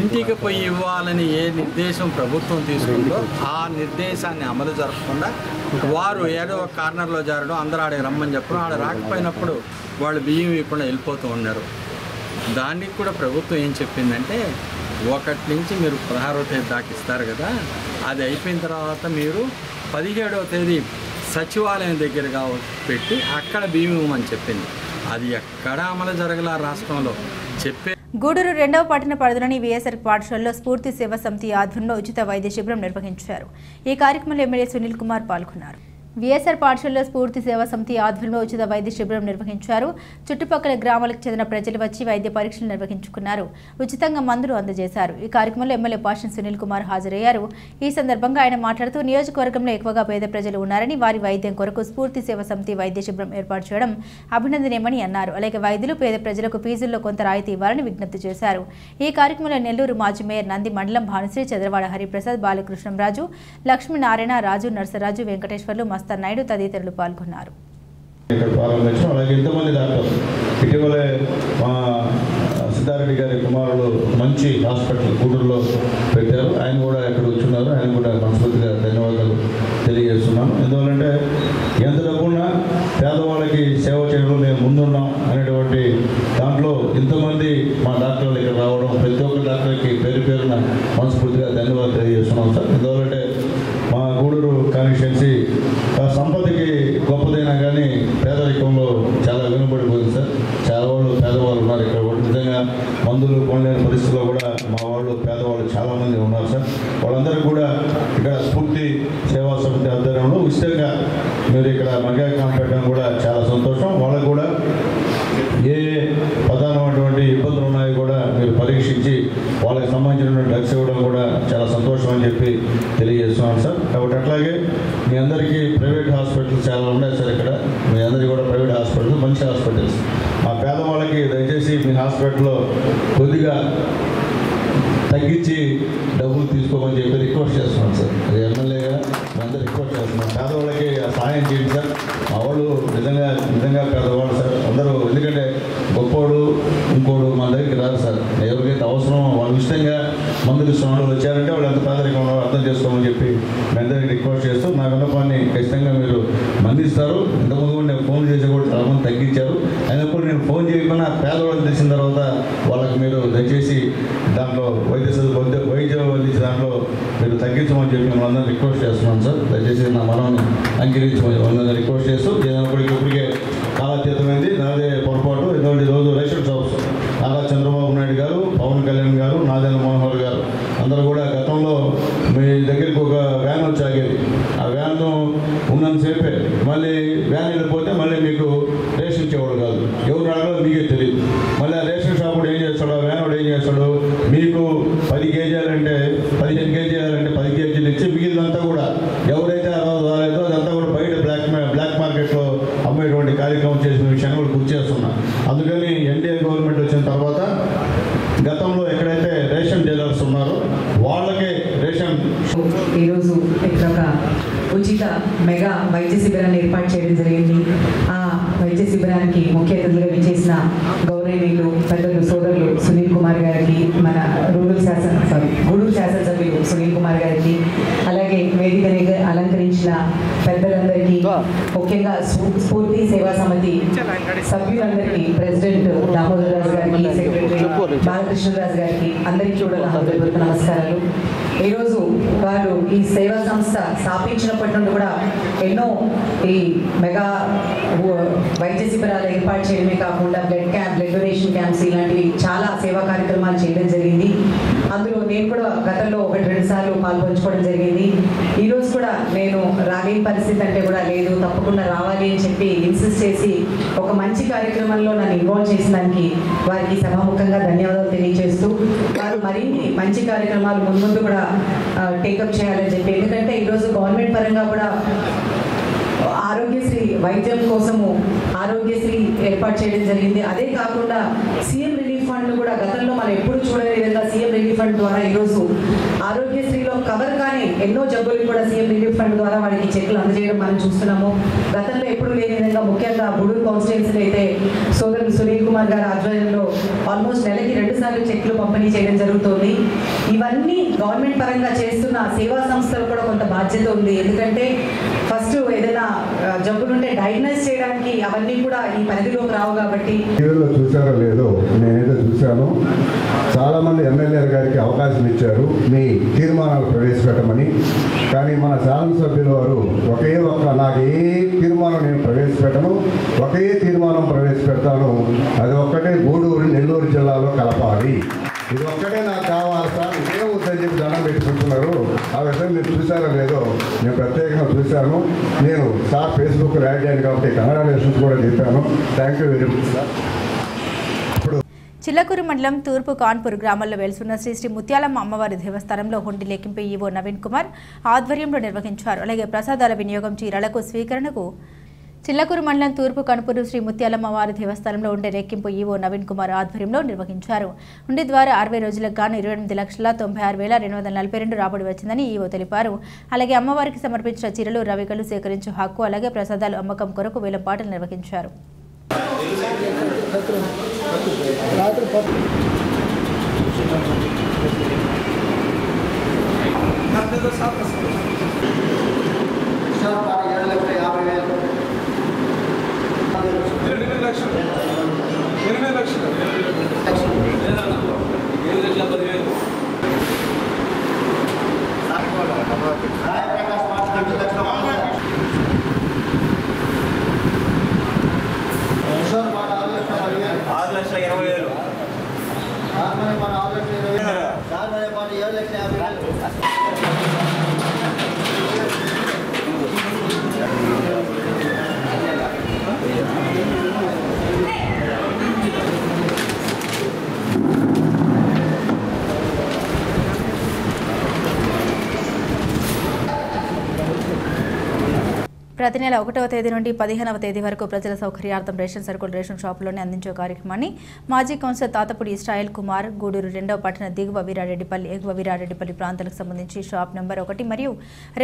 H: ఇంటికి పోయి ఇవ్వాలని ఏ నిర్దేశం ప్రభుత్వం తీసుకుందో ఆ నిర్దేశాన్ని అమలు జరపకుండా వారు ఏదో ఒక కార్నర్లో జరగడం, అందరూ ఆడికి రమ్మని చెప్పడం, ఆడ రాకపోయినప్పుడు వాళ్ళు బియ్యం ఇవ్వకుండా వెళ్ళిపోతూ ఉన్నారు. దానికి కూడా ప్రభుత్వం ఏం చెప్పిందంటే 1 నుంచి మీరు 16వ తేదీ దాకా ఇస్తారు కదా, అది అయిపోయిన తర్వాత మీరు 17వ తేదీ సచివాలయం దగ్గరగా పెట్టి అక్కడ బియ్యం ఇవ్వమని చెప్పింది. అది ఎక్కడ అమలు జరగల రాష్ట్రంలో చెప్పే.
A: గూడూరు 2వ పట్టణ పరిధిలోని విఎస్ఆర్ పాఠశాలలో స్ఫూర్తి సేవా సమితి ఆధ్వర్యంలో ఉచిత వైద్య శిబిరం నిర్వహించారు. ఈ కార్యక్రమంలో ఎమ్మెల్యే సునీల్ కుమార్ పాల్గొన్నారు. విఎస్ఆర్ పాఠశాలలో స్ఫూర్తి సేవా సమితి ఆధ్వర్యంలో ఉచిత వైద్య శిబిరం నిర్వహించారు. చుట్టుపక్కల గ్రామాలకు చెందిన ప్రజలు వచ్చి వైద్య పరీక్షలు నిర్వహించుకున్నారు. ఉచితంగా మందులు అందజేశారు. ఈ కార్యక్రమంలో ఎమ్మెల్యే పాషన్ సునీల్ కుమార్ హాజరయ్యారు. ఈ సందర్భంగా ఆయన మాట్లాడుతూ నియోజకవర్గంలో ఎక్కువగా పేద ప్రజలు ఉన్నారని, వారి వైద్యం కొరకు స్ఫూర్తి సేవా సమితి వైద్య శిబిరం ఏర్పాటు చేయడం అభినందనీయమని అన్నారు. అలాగే వైద్యులు పేద ప్రజలకు ఫీజుల్లో కొంత రాయితీ ఇవ్వాలని విజ్ఞప్తి చేశారు. ఈ కార్యక్రమంలో నెల్లూరు మాజీ మేయర్ నంది మండలం భానుశ్రీ, చంద్రవాడ హరిప్రసాద్, బాలకృష్ణంరాజు, లక్ష్మీనారాయణ, రాజు, నర్సరాజు, వెంకటేశ్వర్లు, నాయుడు తదితరులు పాల్గొన్నారు.
B: అలాగే ఇంతమంది డాక్టర్లు ఇటీవలే మా సిద్ధారెడ్డి గారి కుమారులు మంచి హాస్పిటల్ గూడూరులో పెట్టారు. ఆయన కూడా ఎక్కడ వచ్చున్నారు. ఆయన కూడా మనస్ఫూర్తిగా ధన్యవాదాలు తెలియజేస్తున్నాను. ఎందువల్లంటే ఎంత డబ్బున్నా పేదవాళ్ళకి సేవ చేయడంలో మేము ముందున్నాం అనేటువంటి దాంట్లో ఇంతమంది మా డాక్టర్లు ఇక్కడ రావడం, ప్రతి ఒక్క డాక్టర్కి పేరున మనస్ఫూర్తిగా ధన్యవాదాలు తెలియజేస్తున్నాం సార్. ఎందువల్లంటే మా గూడూరు కాన్స్టిట్యున్సీ సంపదకి గొప్పదైనా కానీ పేదరికంలో చాలా వెనుబడిపోయింది సార్. చాలా వాళ్ళు పేదవాళ్ళు ఉన్నారు ఇక్కడ. నిజంగా మందులు కొనలేని పరిస్థితుల్లో కూడా మా వాళ్ళు పేదవాళ్ళు చాలా ఇక్కడ మెగా క్యాంప్ పెట్టడం కూడా చాలా సంతోషం. వాళ్ళకు కూడా ఏ ప్రధానమైనటువంటి ఇబ్బందులు ఉన్నాయో కూడా మీరు పరీక్షించి వాళ్ళకి సంబంధించిన డ్రగ్స్ ఇవ్వడం కూడా చాలా సంతోషం అని చెప్పి తెలియజేస్తున్నాను సార్. కాబట్టి అట్లాగే మీ అందరికీ ప్రైవేట్ హాస్పిటల్స్ చాలా ఉన్నాయి సార్. ఇక్కడ మీ అందరికీ కూడా ప్రైవేట్ హాస్పిటల్స్ మంచి హాస్పిటల్స్. మా పేదవాళ్ళకి దయచేసి మీ హాస్పిటల్లో కొద్దిగా తగ్గించి డబ్బులు తీసుకోమని చెప్పి రిక్వెస్ట్ చేస్తున్నాం సార్. అది ఎమ్మెల్యేగా అందరూ రిక్వెస్ట్ చేస్తున్నాం. పేదవాళ్ళకి సహాయం చేయండి సార్. మా వాళ్ళు నిజంగా పేదవాళ్ళు సార్ అందరూ. ఎందుకంటే గొప్పోడు ఇంకోడు మన దగ్గరికి రాదు సార్. ఎవరికైతే అవసరం వాళ్ళు ఇష్టంగా మందులు ఇస్తున్నాడు వచ్చారంటే వాళ్ళు ఎంత పేదరికం ఉన్నారో అర్థం చేసుకోమని చెప్పి మీ అందరికీ రిక్వెస్ట్ చేస్తూ నా విన్నపాన్ని ఖచ్చితంగా మీరు మందిస్తారు. ఇంతకుముందు కూడా నేను ఫోన్ చేసి కూడా చాలామంది తగ్గించారు. అయినప్పుడు నేను ఫోన్ చేయకుండా పేదవాళ్ళకి తెలిసిన తర్వాత వాళ్ళకి మీరు దయచేసి దాంట్లో వైద్యం అందించే దాంట్లో మీరు తగ్గించమని చెప్పి మిమ్మల్ని అందరూ రిక్వెస్ట్ చేస్తున్నాను సార్. దయచేసి నా మనల్ని అంగీకరించమని అందరూ రిక్వెస్ట్ చేస్తూ ఇప్పటికే కాలాతీతమైంది. నాదే పొరపాటు. ఇటువంటి రోజు రేషన్ షాప్స్ నారా చంద్రబాబు నాయుడు గారు, పవన్ కళ్యాణ్ గారు, నాదెండ్ల మనోహర్ గారు అందరూ కూడా గతంలో మీ దగ్గరికి ఒక వ్యాన్ వచ్చి ఆగేది. ఆ వ్యాన్ ఉన్నంతసేపే మళ్ళీ వ్యాన్ వెళ్ళిపోతే మళ్ళీ మీకు రేషన్ ఇచ్చేవాడు కాదు. ఎవరు రాగలరో మీకే తెలియదు. మళ్ళీ ఆ రేషన్ షాప్ కూడా ఏం చేస్తాడు, ఆ వ్యాన్ కూడా ఏం చేస్తాడు, మీకు 10 కేజీలంటే 15 కేజీలంటే 10 కేజీలు ఇచ్చి మిగిలినంతా కూడా ఎవరైతే ఆ రోజు రాలేదో అదంతా కూడా బయట బ్లాక్ మార్కెట్లో అమ్మేటువంటి కార్యక్రమం చేసిన విషయాన్ని కూడా గుర్తు చేస్తున్నా. అందుకని ఎన్డీఏ గవర్నమెంట్ వచ్చిన తర్వాత గతంలో ఎక్కడైతే రేషన్ డీలర్స్ ఉన్నారో వాళ్ళకే రేషన్.
I: ఈరోజు ఇక్కడ ఒక ఉచిత మెగా వైద్య శిబిరాన్ని ఏర్పాటు చేయడం జరిగింది. ఆ వైద్య శిబిరానికి ముఖ్య అతిథులుగా విచ్చేసిన గౌరవనీయులు పెద్దలు సోదరులు సునీల్ కుమార్ గారికి, మన గూడూరు శాసనసభ్యులు సునీల్ కుమార్ గారికి, అలాగే వేదికని అలంకరించిన పెద్దలందరికీ, ముఖ్యంగా స్ఫూర్తి సేవా సమితి సభ్యులందరికీ, ప్రెసిడెంట్ దామోదర్ రాజు గారికి, సెక్రటరీ బాలకృష్ణరాజు గారికి అందరికీ కూడా నా హృదయపూర్వక నమస్కారాలు. ఈరోజు వారు ఈ సేవా సంస్థ స్థాపించినప్పటి నుండి కూడా ఎన్నో ఈ మెగా వైద్య శిబిరాలు ఏర్పాటు చేయడమే కాకుండా బ్లడ్ డొనేషన్ క్యాంప్స్ ఇలాంటివి చాలా సేవా కార్యక్రమాలు చేయడం జరిగింది. అందులో నేను కూడా గతంలో 1-2 సార్లు పాల్పంచుకోవడం జరిగింది. ఈరోజు కూడా నేను రాలేని పరిస్థితి అంటే కూడా లేదు, తప్పకుండా రావాలి అని చెప్పి ఇన్సిస్ట్ చేసి ఒక మంచి కార్యక్రమంలో నన్ను ఇన్వాల్వ్ చేసిన దానికి వారికి సభాముఖంగా ధన్యవాదాలు తెలియజేస్తూ, వారు మరిన్ని మంచి కార్యక్రమాలు ముందు కూడా టేకప్ చేయాలని చెప్పి, ఎందుకంటే ఈరోజు గవర్నమెంట్ పరంగా కూడా ఆరోగ్యశ్రీ వైద్యం కోసము ఆరోగ్యశ్రీ ఏర్పాటు చేయడం జరిగింది. అదే కాకుండా సీఎం రిలీఫ్ ఫండ్ కూడా గతంలో మనం ఎప్పుడు చూడని విధంగా సీఎం రిలీఫ్ ఫండ్ ద్వారా ఈరోజు ఆరోగ్యశ్రీలో కవర్ కానీ ఎన్నో జబ్బులు కూడా సీఎం రిలీఫ్ ఫండ్ ద్వారా వారికి చెక్లు అందజేయడం మనం చూస్తున్నాము. గతంలో ఎప్పుడు లేని విధంగా ముఖ్యంగా గూడూరు కాన్స్టిట్యున్సీలో అయితే సోదరులు సునీల్ కుమార్ గారి ఆధ్వర్యంలో ఆల్మోస్ట్ నెలకి 2 సార్లు చెక్లు పంపిణీ చేయడం జరుగుతుంది. ఇవన్నీ గవర్నమెంట్ పరంగా చేస్తున్న సేవా సంస్థలు కూడా కొంత బాధ్యత ఉంది. ఎందుకంటే ఫస్ట్ ఏదైనా జబ్బులుంటే డయాగ్నైజ్ చేయడానికి అవన్నీ కూడా ఈ పరిధిలోకి రావు కాబట్టి.
J: టీవీలో చూసారో లేదో నేనేదో చూశాను. చాలామంది ఎమ్మెల్యేల గారికి అవకాశం ఇచ్చారు మీ తీర్మానాలు ప్రవేశపెట్టమని. కానీ మన శాసనసభ్యుల వారు నాకు ఏ తీర్మానం నేను ప్రవేశపెట్టను, ఒకే తీర్మానం ప్రవేశపెడతాను, అది ఒక్కటే గూడూరు నెల్లూరు జిల్లాలో కలపాలి, ఇది ఒక్కటే నాకు కావాలి సార్, ఏం వద్దని చెప్పి దండం పెట్టుకుంటున్నారు. ఆ విషయం మీరు చూసారో లేదో నేను ప్రత్యేకంగా చూశాను. నేను సార్ ఫేస్బుక్ యాడ్ చేయాలి కాబట్టి కంగ్రాచులేషన్స్ కూడా చెప్పాను. Thank you very much sir.
A: Chillakur మండలం తూర్పు కాన్పూర్ గ్రామాల్లో వెలుసున్న శ్రీ శ్రీ ముత్యాలమ్మ అమ్మవారి దేవస్థానంలో హుండీ లెక్కింపు ఈవో నవీన్ కుమార్ ఆధ్వర్యంలో నిర్వహించారు. అలాగే ప్రసాదాల వినియోగం చీరలకు స్వీకరణకు చిల్లకూరు మండలం తూర్పు కనుపూరు శ్రీ ముత్యాలమ్మ వారి దేవస్థానంలో ఉండే లెక్కింపు ఈవో నవీన్ కుమార్ ఆధ్వర్యంలో నిర్వహించారు. హుండీ ద్వారా 60 రోజులకు గాను 28,96,242 రాబడి వచ్చిందని ఈవో తెలిపారు. అలాగే అమ్మవారికి సమర్పించిన చీరలు రవికలు సేకరించే హక్కు, అలాగే ప్రసాదాలు అమ్మకం కొరకు వేలంపాటలు నిర్వహించారు. ప్రతి నెల 1వ తేదీ నుండి 15వ తేదీ వరకు ప్రజల సౌకర్యార్థం రేషన్ సరుకులు రేషన్ షాపుల్లోనే అందించే కార్యక్రమాన్ని మాజీ కౌన్సిలర్ తాతపూడి ఇస్రాయిల్ కుమార్ గూడూరు 2వ పట్టణ దిగువ వీరారెడ్డిపల్లి ఎగువ వీరారెడ్డిపల్లి ప్రాంతాలకు సంబంధించి షాప్ నెంబర్ 1 మరియు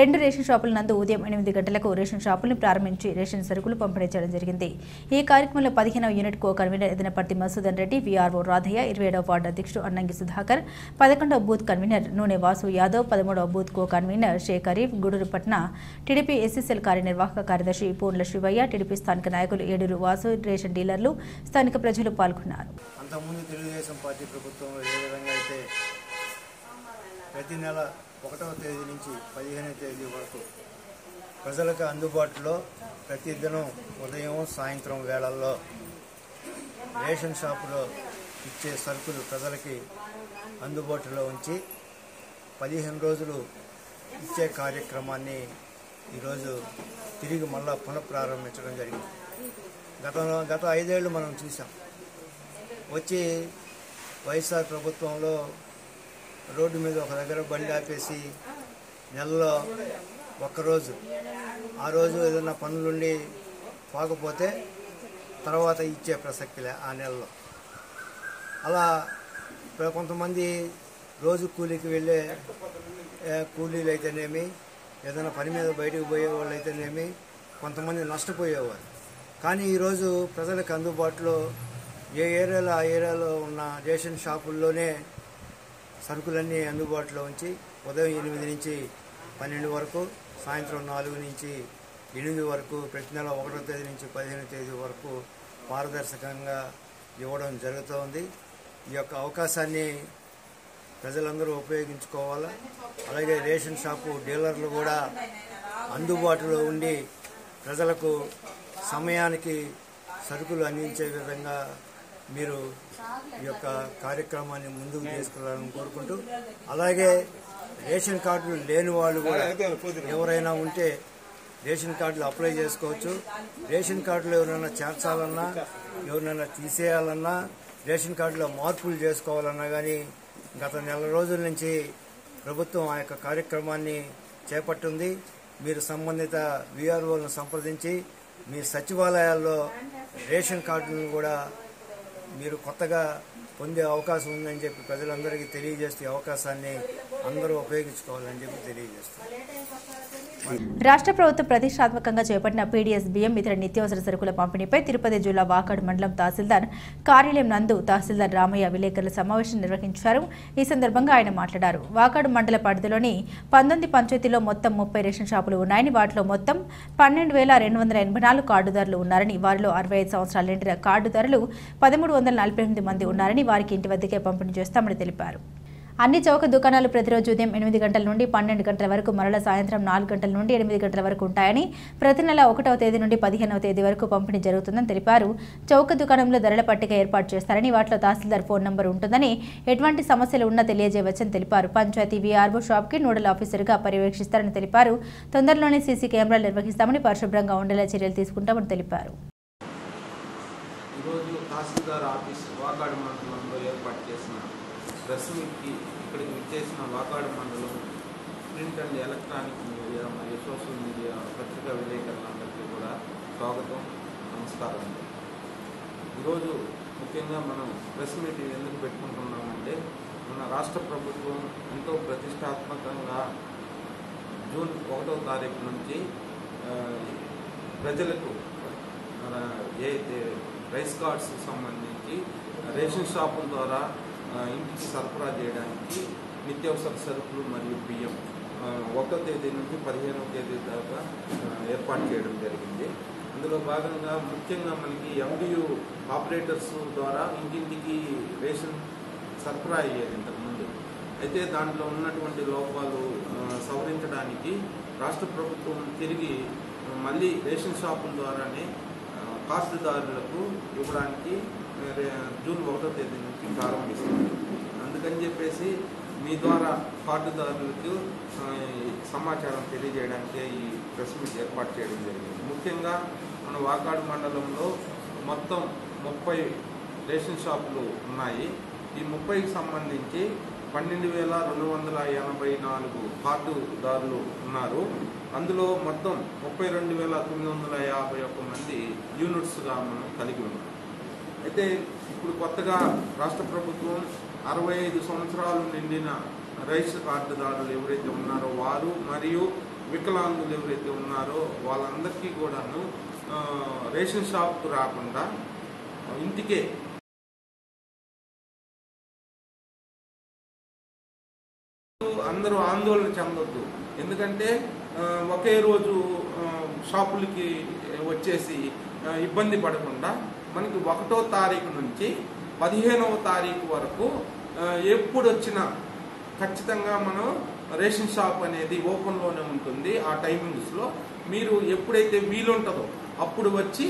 A: 2 రేషన్ షాపుల నందు ఉదయం 8 గంటలకు రేషన్ షాపులను ప్రారంభించి రేషన్ సరుకులు పంపిణీ చేయడం జరిగింది. ఈ కార్యక్రమంలో 15వ unit co convener Edanaparthi Masudan Reddy, VRO Radhaiah, 27వ వార్డు అధ్యక్షుడు అన్నంగి సుధాకర్, 11వ బూత్ కన్వీనర్ నూనె వాసు యాదవ్, 13వ booth co convener Sheikh Arif, Gudur పట్టణ టీడీపీ ఎస్ఎస్ఎల్ కార్యనిర్వాహక కార్యదర్శి పూర్ల శివయ్య, టీడీపీ స్థానిక నాయకులు ఏడూరు వాసు, రేషన్ డీలర్లు, స్థానిక ప్రజలు పాల్గొన్నారు.
K: అంతకుముందు తెలుగుదేశం పార్టీ ప్రభుత్వంలో ఏ విధంగా అయితే ప్రతి నెల 1వ తేదీ నుంచి 15వ తేదీ వరకు ప్రజలకు అందుబాటులో ప్రతిదినం ఉదయం సాయంత్రం వేళల్లో రేషన్ షాపులో ఇచ్చే సరుకులు ప్రజలకి అందుబాటులో ఉంచి 15 రోజులు ఇచ్చే కార్యక్రమాన్ని ఈరోజు తిరిగి మళ్ళా పునఃప్రారంభించడం జరిగింది. గత 5 ఏళ్ళు మనం చూసాం. వచ్చి వైఎస్ఆర్ ప్రభుత్వంలో రోడ్డు మీద ఒక దగ్గర బండి ఆపేసి నెలలో ఒక్కరోజు ఆ రోజు ఏదైనా పనులుండి పోకపోతే తర్వాత ఇచ్చే ప్రసక్తిలే ఆ నెలలో. అలా కొంతమంది రోజు కూలీకి వెళ్ళే కూలీలు అయితేనేమి, ఏదైనా పని మీద బయటకు పోయే వాళ్ళు అయితేనేమి కొంతమంది నష్టపోయేవారు. కానీ ఈరోజు ప్రజలకు అందుబాటులో ఏ ఏరియాలో ఆ ఏరియాలో ఉన్న రేషన్ షాపుల్లోనే సరుకులన్నీ అందుబాటులో ఉంచి ఉదయం 8 నుంచి 12 వరకు, సాయంత్రం 4 నుంచి 8 వరకు, ప్రతి నెల 1వ తేదీ నుంచి 15వ తేదీ వరకు పారదర్శకంగా ఇవ్వడం జరుగుతోంది. ఈ యొక్క అవకాశాన్ని ప్రజలందరూ ఉపయోగించుకోవాలా. అలాగే రేషన్ షాపు డీలర్లు కూడా అందుబాటులో ఉండి ప్రజలకు సమయానికి సరుకులు అందించే విధంగా మీరు ఈ యొక్క కార్యక్రమాన్ని ముందుకు తీసుకెళ్లాలని కోరుకుంటూ, అలాగే రేషన్ కార్డులు లేని వాళ్ళు కూడా ఎవరైనా ఉంటే రేషన్ కార్డులు అప్లై చేసుకోవచ్చు. రేషన్ కార్డులు ఎవరైనా చేర్చాలన్నా, ఎవరైనా తీసేయాలన్నా, రేషన్ కార్డులో మార్పులు చేసుకోవాలన్నా కానీ గత నెల రోజుల నుంచి ప్రభుత్వం ఆ యొక్క కార్యక్రమాన్ని చేపట్టింది. మీరు సంబంధిత వీఆర్ఓలను సంప్రదించి మీ సచివాలయాల్లో రేషన్ కార్డులను కూడా మీరు కొత్తగా పొందే అవకాశం ఉందని చెప్పి ప్రజలందరికీ తెలియజేస్తే అవకాశాన్ని అందరూ ఉపయోగించుకోవాలని చెప్పి తెలియజేస్తారు.
A: రాష్ట్ర ప్రభుత్వం ప్రతిష్టాత్మకంగా చేపట్టిన పీడీఎస్ బియ్యం ఇతర నిత్యావసర సరుకుల పంపిణీపై తిరుపతి జిల్లా వాకాడు మండలం తహసీల్దార్ కార్యాలయం నందు తహసీల్దార్ రామయ్య విలేకరుల సమావేశం నిర్వహించారు. ఈ సందర్భంగా ఆయన మాట్లాడారు. వాకాడు మండల పరిధిలోని 19 పంచాయతీల్లో మొత్తం 30 రేషన్ షాపులు ఉన్నాయని, వాటిలో మొత్తం 12,284 కార్డుదారులు ఉన్నారని, వారిలో 65 సంవత్సరాల నిండిన కార్డుదారులు 1348 మంది ఉన్నారని, వారికి ఇంటి వద్దకే పంపిణీ చేస్తామని తెలిపారు. అన్ని చౌక దుకాణాలు ప్రతిరోజు ఉదయం 8 గంటల నుండి 12 గంటల వరకు, మరల సాయంత్రం 4 గంటల నుండి 8 గంటల వరకు ఉంటాయని, ప్రతి నెల 1వ తేదీ నుండి 15వ తేదీ వరకు పంపిణీ జరుగుతుందని తెలిపారు. చౌక దుకాణంలో ధరల పట్టిక ఏర్పాటు చేస్తారని, వాటిలో తహసీల్దార్ ఫోన్ నంబర్ ఉంటుందని, ఎటువంటి సమస్యలు ఉన్నా తెలియజేయవచ్చని తెలిపారు. పంచాయతీ వీఆర్ఓ షాప్కి నోడల్ ఆఫీసర్గా పర్యవేక్షిస్తారని తెలిపారు. తొందరలోనే సీసీ కెమెరాలు నిర్వహిస్తామని, పరిశుభ్రంగా ఉండేలా చర్యలు తీసుకుంటామని తెలిపారు.
L: ఈరోజు తహసీల్దార్ ఆఫీస్ వాకాడు మండలంలో ఏర్పాటు చేసిన ప్రెస్ మీట్కి ఇక్కడికి విచ్చేసిన వాకాడు మండలం ప్రింట్ అండ్ ఎలక్ట్రానిక్ మీడియా మరియు సోషల్ మీడియా పత్రికా విలేకరులందరికీ కూడా స్వాగతం, నమస్కారం. ఈరోజు ముఖ్యంగా మనం ప్రెస్ మీట్ ఎందుకు పెట్టుకుంటున్నామంటే, మన రాష్ట్ర ప్రభుత్వం ఎంతో ప్రతిష్టాత్మకంగా జూన్ 1వ తారీఖు నుంచి ప్రజలకు ఏదైతే రైస్ కార్డ్స్ సంబంధించి రేషన్ షాపుల ద్వారా ఇంటికి సరఫరా చేయడానికి నిత్యావసర సరుకులు మరియు బియ్యం 1వ తేదీ నుంచి 15వ తేదీ దాకా ఏర్పాటు చేయడం జరిగింది. అందులో భాగంగా ముఖ్యంగా మనకి ఎండియు ఆపరేటర్స్ ద్వారా ఇంటింటికి రేషన్ సరఫరా అయ్యేది ఇంతకుముందు. అయితే దాంట్లో ఉన్నటువంటి లోపాలు సవరించడానికి రాష్ట్ర ప్రభుత్వం తిరిగి మళ్ళీ రేషన్ షాపుల ద్వారానే కార్డుదారులకు ఇవ్వడానికి జూన్ 1వ తేదీ నుంచి ప్రారంభిస్తుంది. అందుకని చెప్పేసి మీ ద్వారా కార్డుదారులకు సమాచారం తెలియజేయడానికే ఈ ప్రెస్ మీట్ ఏర్పాటు చేయడం జరిగింది. ముఖ్యంగా మన వాకాడు మండలంలో మొత్తం 30 రేషన్ షాపులు ఉన్నాయి. ఈ 30కి సంబంధించి 12,284 కార్డుదారులు ఉన్నారు. అందులో మొత్తం 32,951 మంది యూనిట్స్గా మనం కలిగి ఉన్నాం. అయితే ఇప్పుడు కొత్తగా రాష్ట్ర ప్రభుత్వం 65 సంవత్సరాలు నిండిన రేషన్ కార్డుదారులు ఎవరైతే ఉన్నారో వారు మరియు వికలాంగులు ఎవరైతే ఉన్నారో వాళ్ళందరికీ కూడాను రేషన్ షాప్కు రాకుండా ఇంటికే అందరూ ఆందోళన చెందొద్దు. ఎందుకంటే ఒకే రోజు షాపులకి వచ్చేసి ఇబ్బంది పడకుండా మనకి 1వ తారీఖు నుంచి 15వ తారీఖు వరకు ఎప్పుడు వచ్చినా ఖచ్చితంగా మనం రేషన్ షాప్ అనేది ఓపెన్లోనే ఉంటుంది. ఆ టైమింగ్స్లో మీరు ఎప్పుడైతే వీలుంటుందో అప్పుడు వచ్చి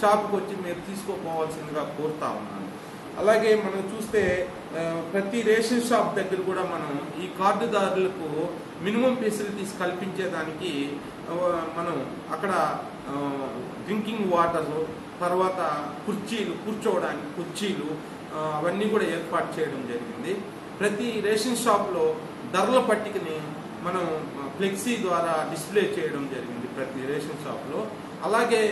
L: షాప్కి వచ్చి మీరు తీసుకోపోవాల్సిందిగా కోరుతా ఉన్నాను. అలాగే మనం చూస్తే ప్రతి రేషన్ షాప్ దగ్గర కూడా మనం ఈ కార్డుదారులకు మినిమం ఫెసిలిటీస్ కల్పించేదానికి మనం అక్కడ డ్రింకింగ్ వాటర్, తర్వాత కూర్చోవడానికి కుర్చీలు అవన్నీ కూడా ఏర్పాటు చేయడం జరిగింది. ప్రతి రేషన్ షాప్లో ధరల పట్టికని మనం ఫ్లెక్సీ ద్వారా డిస్ప్లే చేయడం జరిగింది ప్రతి రేషన్ షాప్లో. అలాగే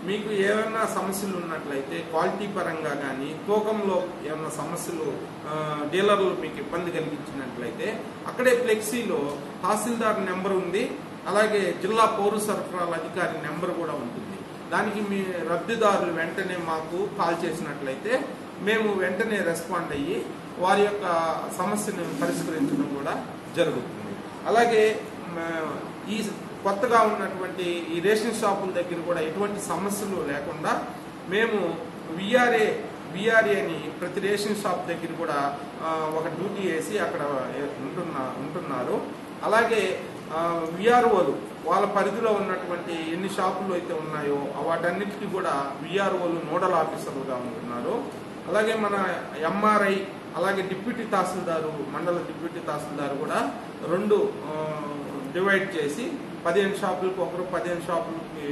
L: మీకు ఏమైనా సమస్యలు ఉన్నట్లయితే క్వాలిటీ పరంగా కానీ తూకంలో ఏమైనా సమస్యలు డీలర్లు మీకు ఇబ్బంది కలిగించినట్లయితే అక్కడే ఫ్లెక్సీలో తహసీల్దార్ నెంబర్ ఉంది, అలాగే జిల్లా పౌర సరఫరాల అధికారి నెంబర్ కూడా ఉంటుంది. దానికి మీ రద్దుదారులు వెంటనే మాకు కాల్ చేసినట్లయితే మేము వెంటనే రెస్పాండ్ అయ్యి వారి యొక్క సమస్యను పరిష్కరించడం కూడా జరుగుతుంది. అలాగే ఈ కొత్తగా ఉన్నటువంటి ఈ రేషన్ షాపుల దగ్గర కూడా ఎటువంటి సమస్యలు లేకుండా మేము విఆర్ఏని ప్రతి రేషన్ షాప్ దగ్గర కూడా ఒక డ్యూటీ వేసి అక్కడ ఉంటున్నారు. అలాగే విఆర్ఓలు వాళ్ళ పరిధిలో ఉన్నటువంటి ఎన్ని షాపులు అయితే ఉన్నాయో వాటన్నిటికీ కూడా విఆర్ఓలు నోడల్ ఆఫీసర్లుగా ఉంటున్నారు. అలాగే మన ఎంఆర్ఐ, అలాగే డిప్యూటీ తహసీల్దారు, మండల డిప్యూటీ తహసీల్దారు కూడా 2 డివైడ్ చేసి 15 షాపులకు ఒకరు 15 షాపులకి.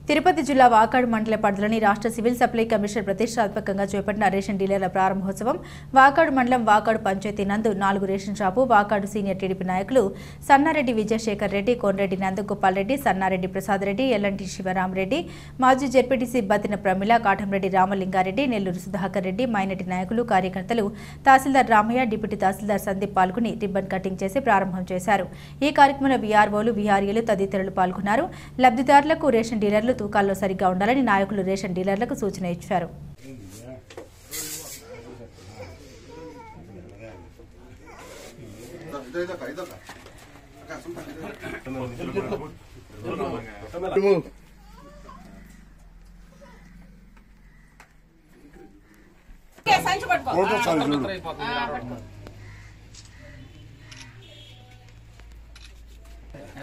A: తిరుపతి జిల్లా వాకాడు మండల పరిధిలోని రాష్ట్ర సివిల్ సప్లై కమిషనర్ ప్రతిష్టాత్మకంగా చేపట్టిన రేషన్ డీలర్ల ప్రారంభోత్సవం వాకాడు మండలం వాకాడు పంచాయతీ నందు 4 ration shop Vakadu senior TDP నాయకులు సన్నారెడ్డి విజయశేఖర్ రెడ్డి, కోనరెడ్డి నందగోపాల్ రెడ్డి, సన్నారెడ్డి ప్రసాద్ రెడ్డి, ఎల్లంటి శివరామరెడ్డి, మాజీ జెడ్పీటీసీ బతిన ప్రమిళ, కాటంరెడ్డి రామలింగారెడ్డి, నెల్లూరు సుధాకర్ రెడ్డి, మైనటి నాయకులు, కార్యకర్తలు, తహసీల్దార్ రామయ్య, డిప్యూటీ తహసీల్దార్ సందీప్ పాల్గొని రిబ్బన్ కటింగ్ చేసి ప్రారంభం చేశారు. ఈ కార్యక్రమంలో వీఆర్ఓలు, వీఆర్ఏలు తదితరులు పాల్గొన్నారు. లబ్ధిదారులకు రేషన్ డీలర్లు తూకాల్లో సరిగ్గా ఉండాలని నాయకులు రేషన్ డీలర్లకు సూచన ఇచ్చారు.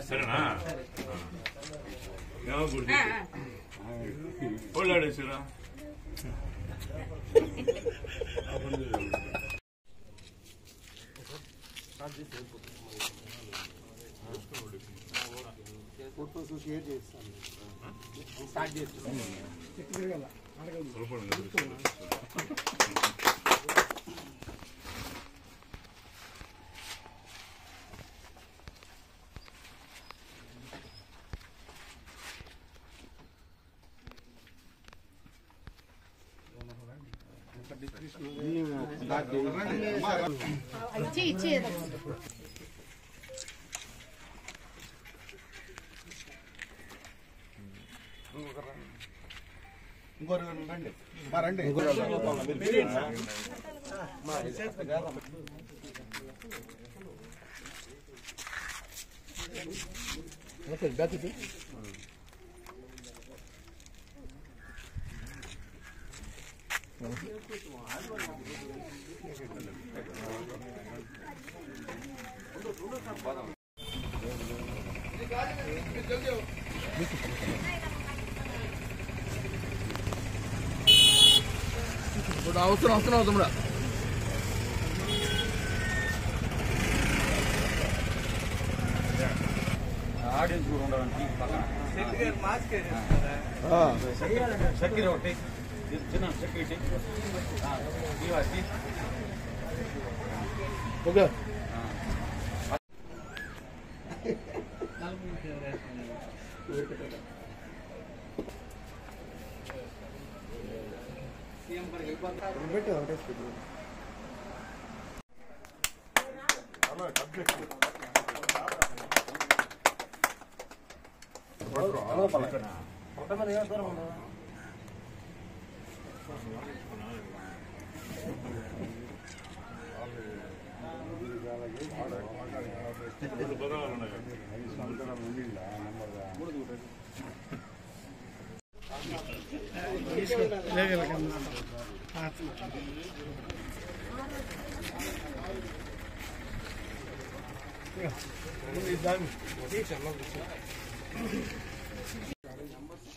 M: సరేనా ఒళ్ళాడేసారా
N: ఫోటోస్ షేర్ చేస్తాను. స్టార్ట్ చేస్తాను.
G: అవసరం తమ్ముడా
H: ఆడియన్స్ కూడా ఉండడానికి సెక్యూరిటీ ఒకటి చిన్న సెక్యూరిటీ
N: ఓకే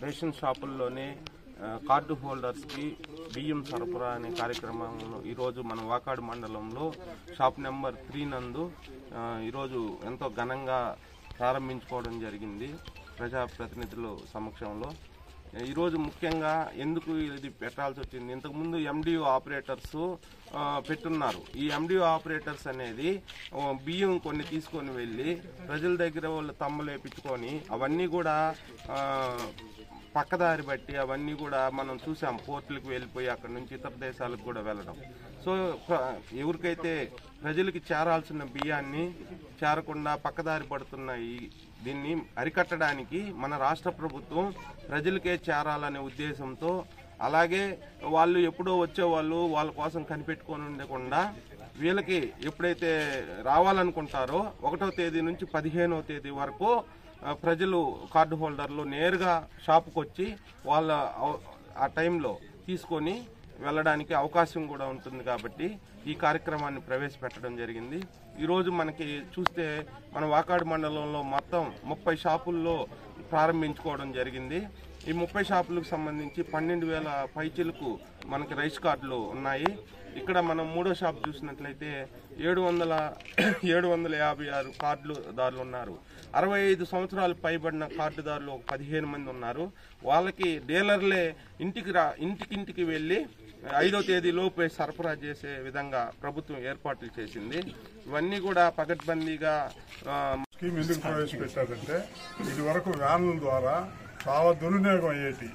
L: రేషన్ షాపుల్లోనే కార్డు హోల్డర్స్కి బియ్యం సరఫరా అనే కార్యక్రమంలో ఈరోజు మన వాకాడు మండలంలో షాప్ నెంబర్ 3 నందు ఈరోజు ఎంతో ఘనంగా ప్రారంభించుకోవడం జరిగింది ప్రజాప్రతినిధుల సమక్షంలో. ఈరోజు ముఖ్యంగా ఎందుకు ఇది పెట్టాల్సి వచ్చింది, ఇంతకుముందు ఎండిఓ ఆపరేటర్స్ పెట్టున్నారు. ఈ ఎండిఓ ఆపరేటర్స్ అనేది బియ్యం కొన్ని తీసుకొని వెళ్ళి ప్రజల దగ్గర వాళ్ళు తమ్మలేపించుకొని అవన్నీ కూడా పక్కదారి బట్టి అవన్నీ కూడా మనం చూసాం, పోర్టులకు వెళ్ళిపోయి అక్కడ నుంచి ఇతర దేశాలకు కూడా వెళ్ళడం. సో ఎవరికైతే ప్రజలకి చేరాల్సిన బియ్యాన్ని చేరకుండా పక్కదారి పడుతున్న దీన్ని అరికట్టడానికి మన రాష్ట్ర ప్రభుత్వం ప్రజలకే చేరాలనే ఉద్దేశంతో, అలాగే వాళ్ళు ఎప్పుడో వచ్చేవాళ్ళు వాళ్ళ కోసం కనిపెట్టుకొని ఉండకుండా వీళ్ళకి ఎప్పుడైతే రావాలనుకుంటారో 1వ తేదీ నుంచి 15వ తేదీ వరకు ప్రజలు కార్డు హోల్డర్లు నేరుగా షాపుకి వచ్చి వాళ్ళ ఆ టైంలో తీసుకొని వెళ్ళడానికి అవకాశం కూడా ఉంటుంది. కాబట్టి ఈ కార్యక్రమాన్ని ప్రవేశపెట్టడం జరిగింది. ఈరోజు మనకి చూస్తే మన వాకాడు మండలంలో మొత్తం 30 షాపుల్లో ప్రారంభించుకోవడం జరిగింది. ఈ 30 షాపులకు సంబంధించి 12,000 పైచిలకు మనకి రైస్ కార్డులు ఉన్నాయి. ఇక్కడ మనం 3వ షాప్ చూసినట్లయితే 756 కార్డుదారులు ఉన్నారు. 65 సంవత్సరాలు పైబడిన కార్డుదారులు 15 మంది ఉన్నారు. వాళ్ళకి డీలర్లే ఇంటికింటికి వెళ్ళి 5వ తేదీ లోపే సరఫరా చేసే విధంగా ప్రభుత్వం ఏర్పాట్లు చేసింది. ఇవన్నీ కూడా పకడ్బందీగా
E: స్కీమ్ ఎందుకు ప్రవేశపెట్టారంటే ఇది వరకు వ్యాన్ల ద్వారా చాలా దుర్వినియోగం అయ్యేటి.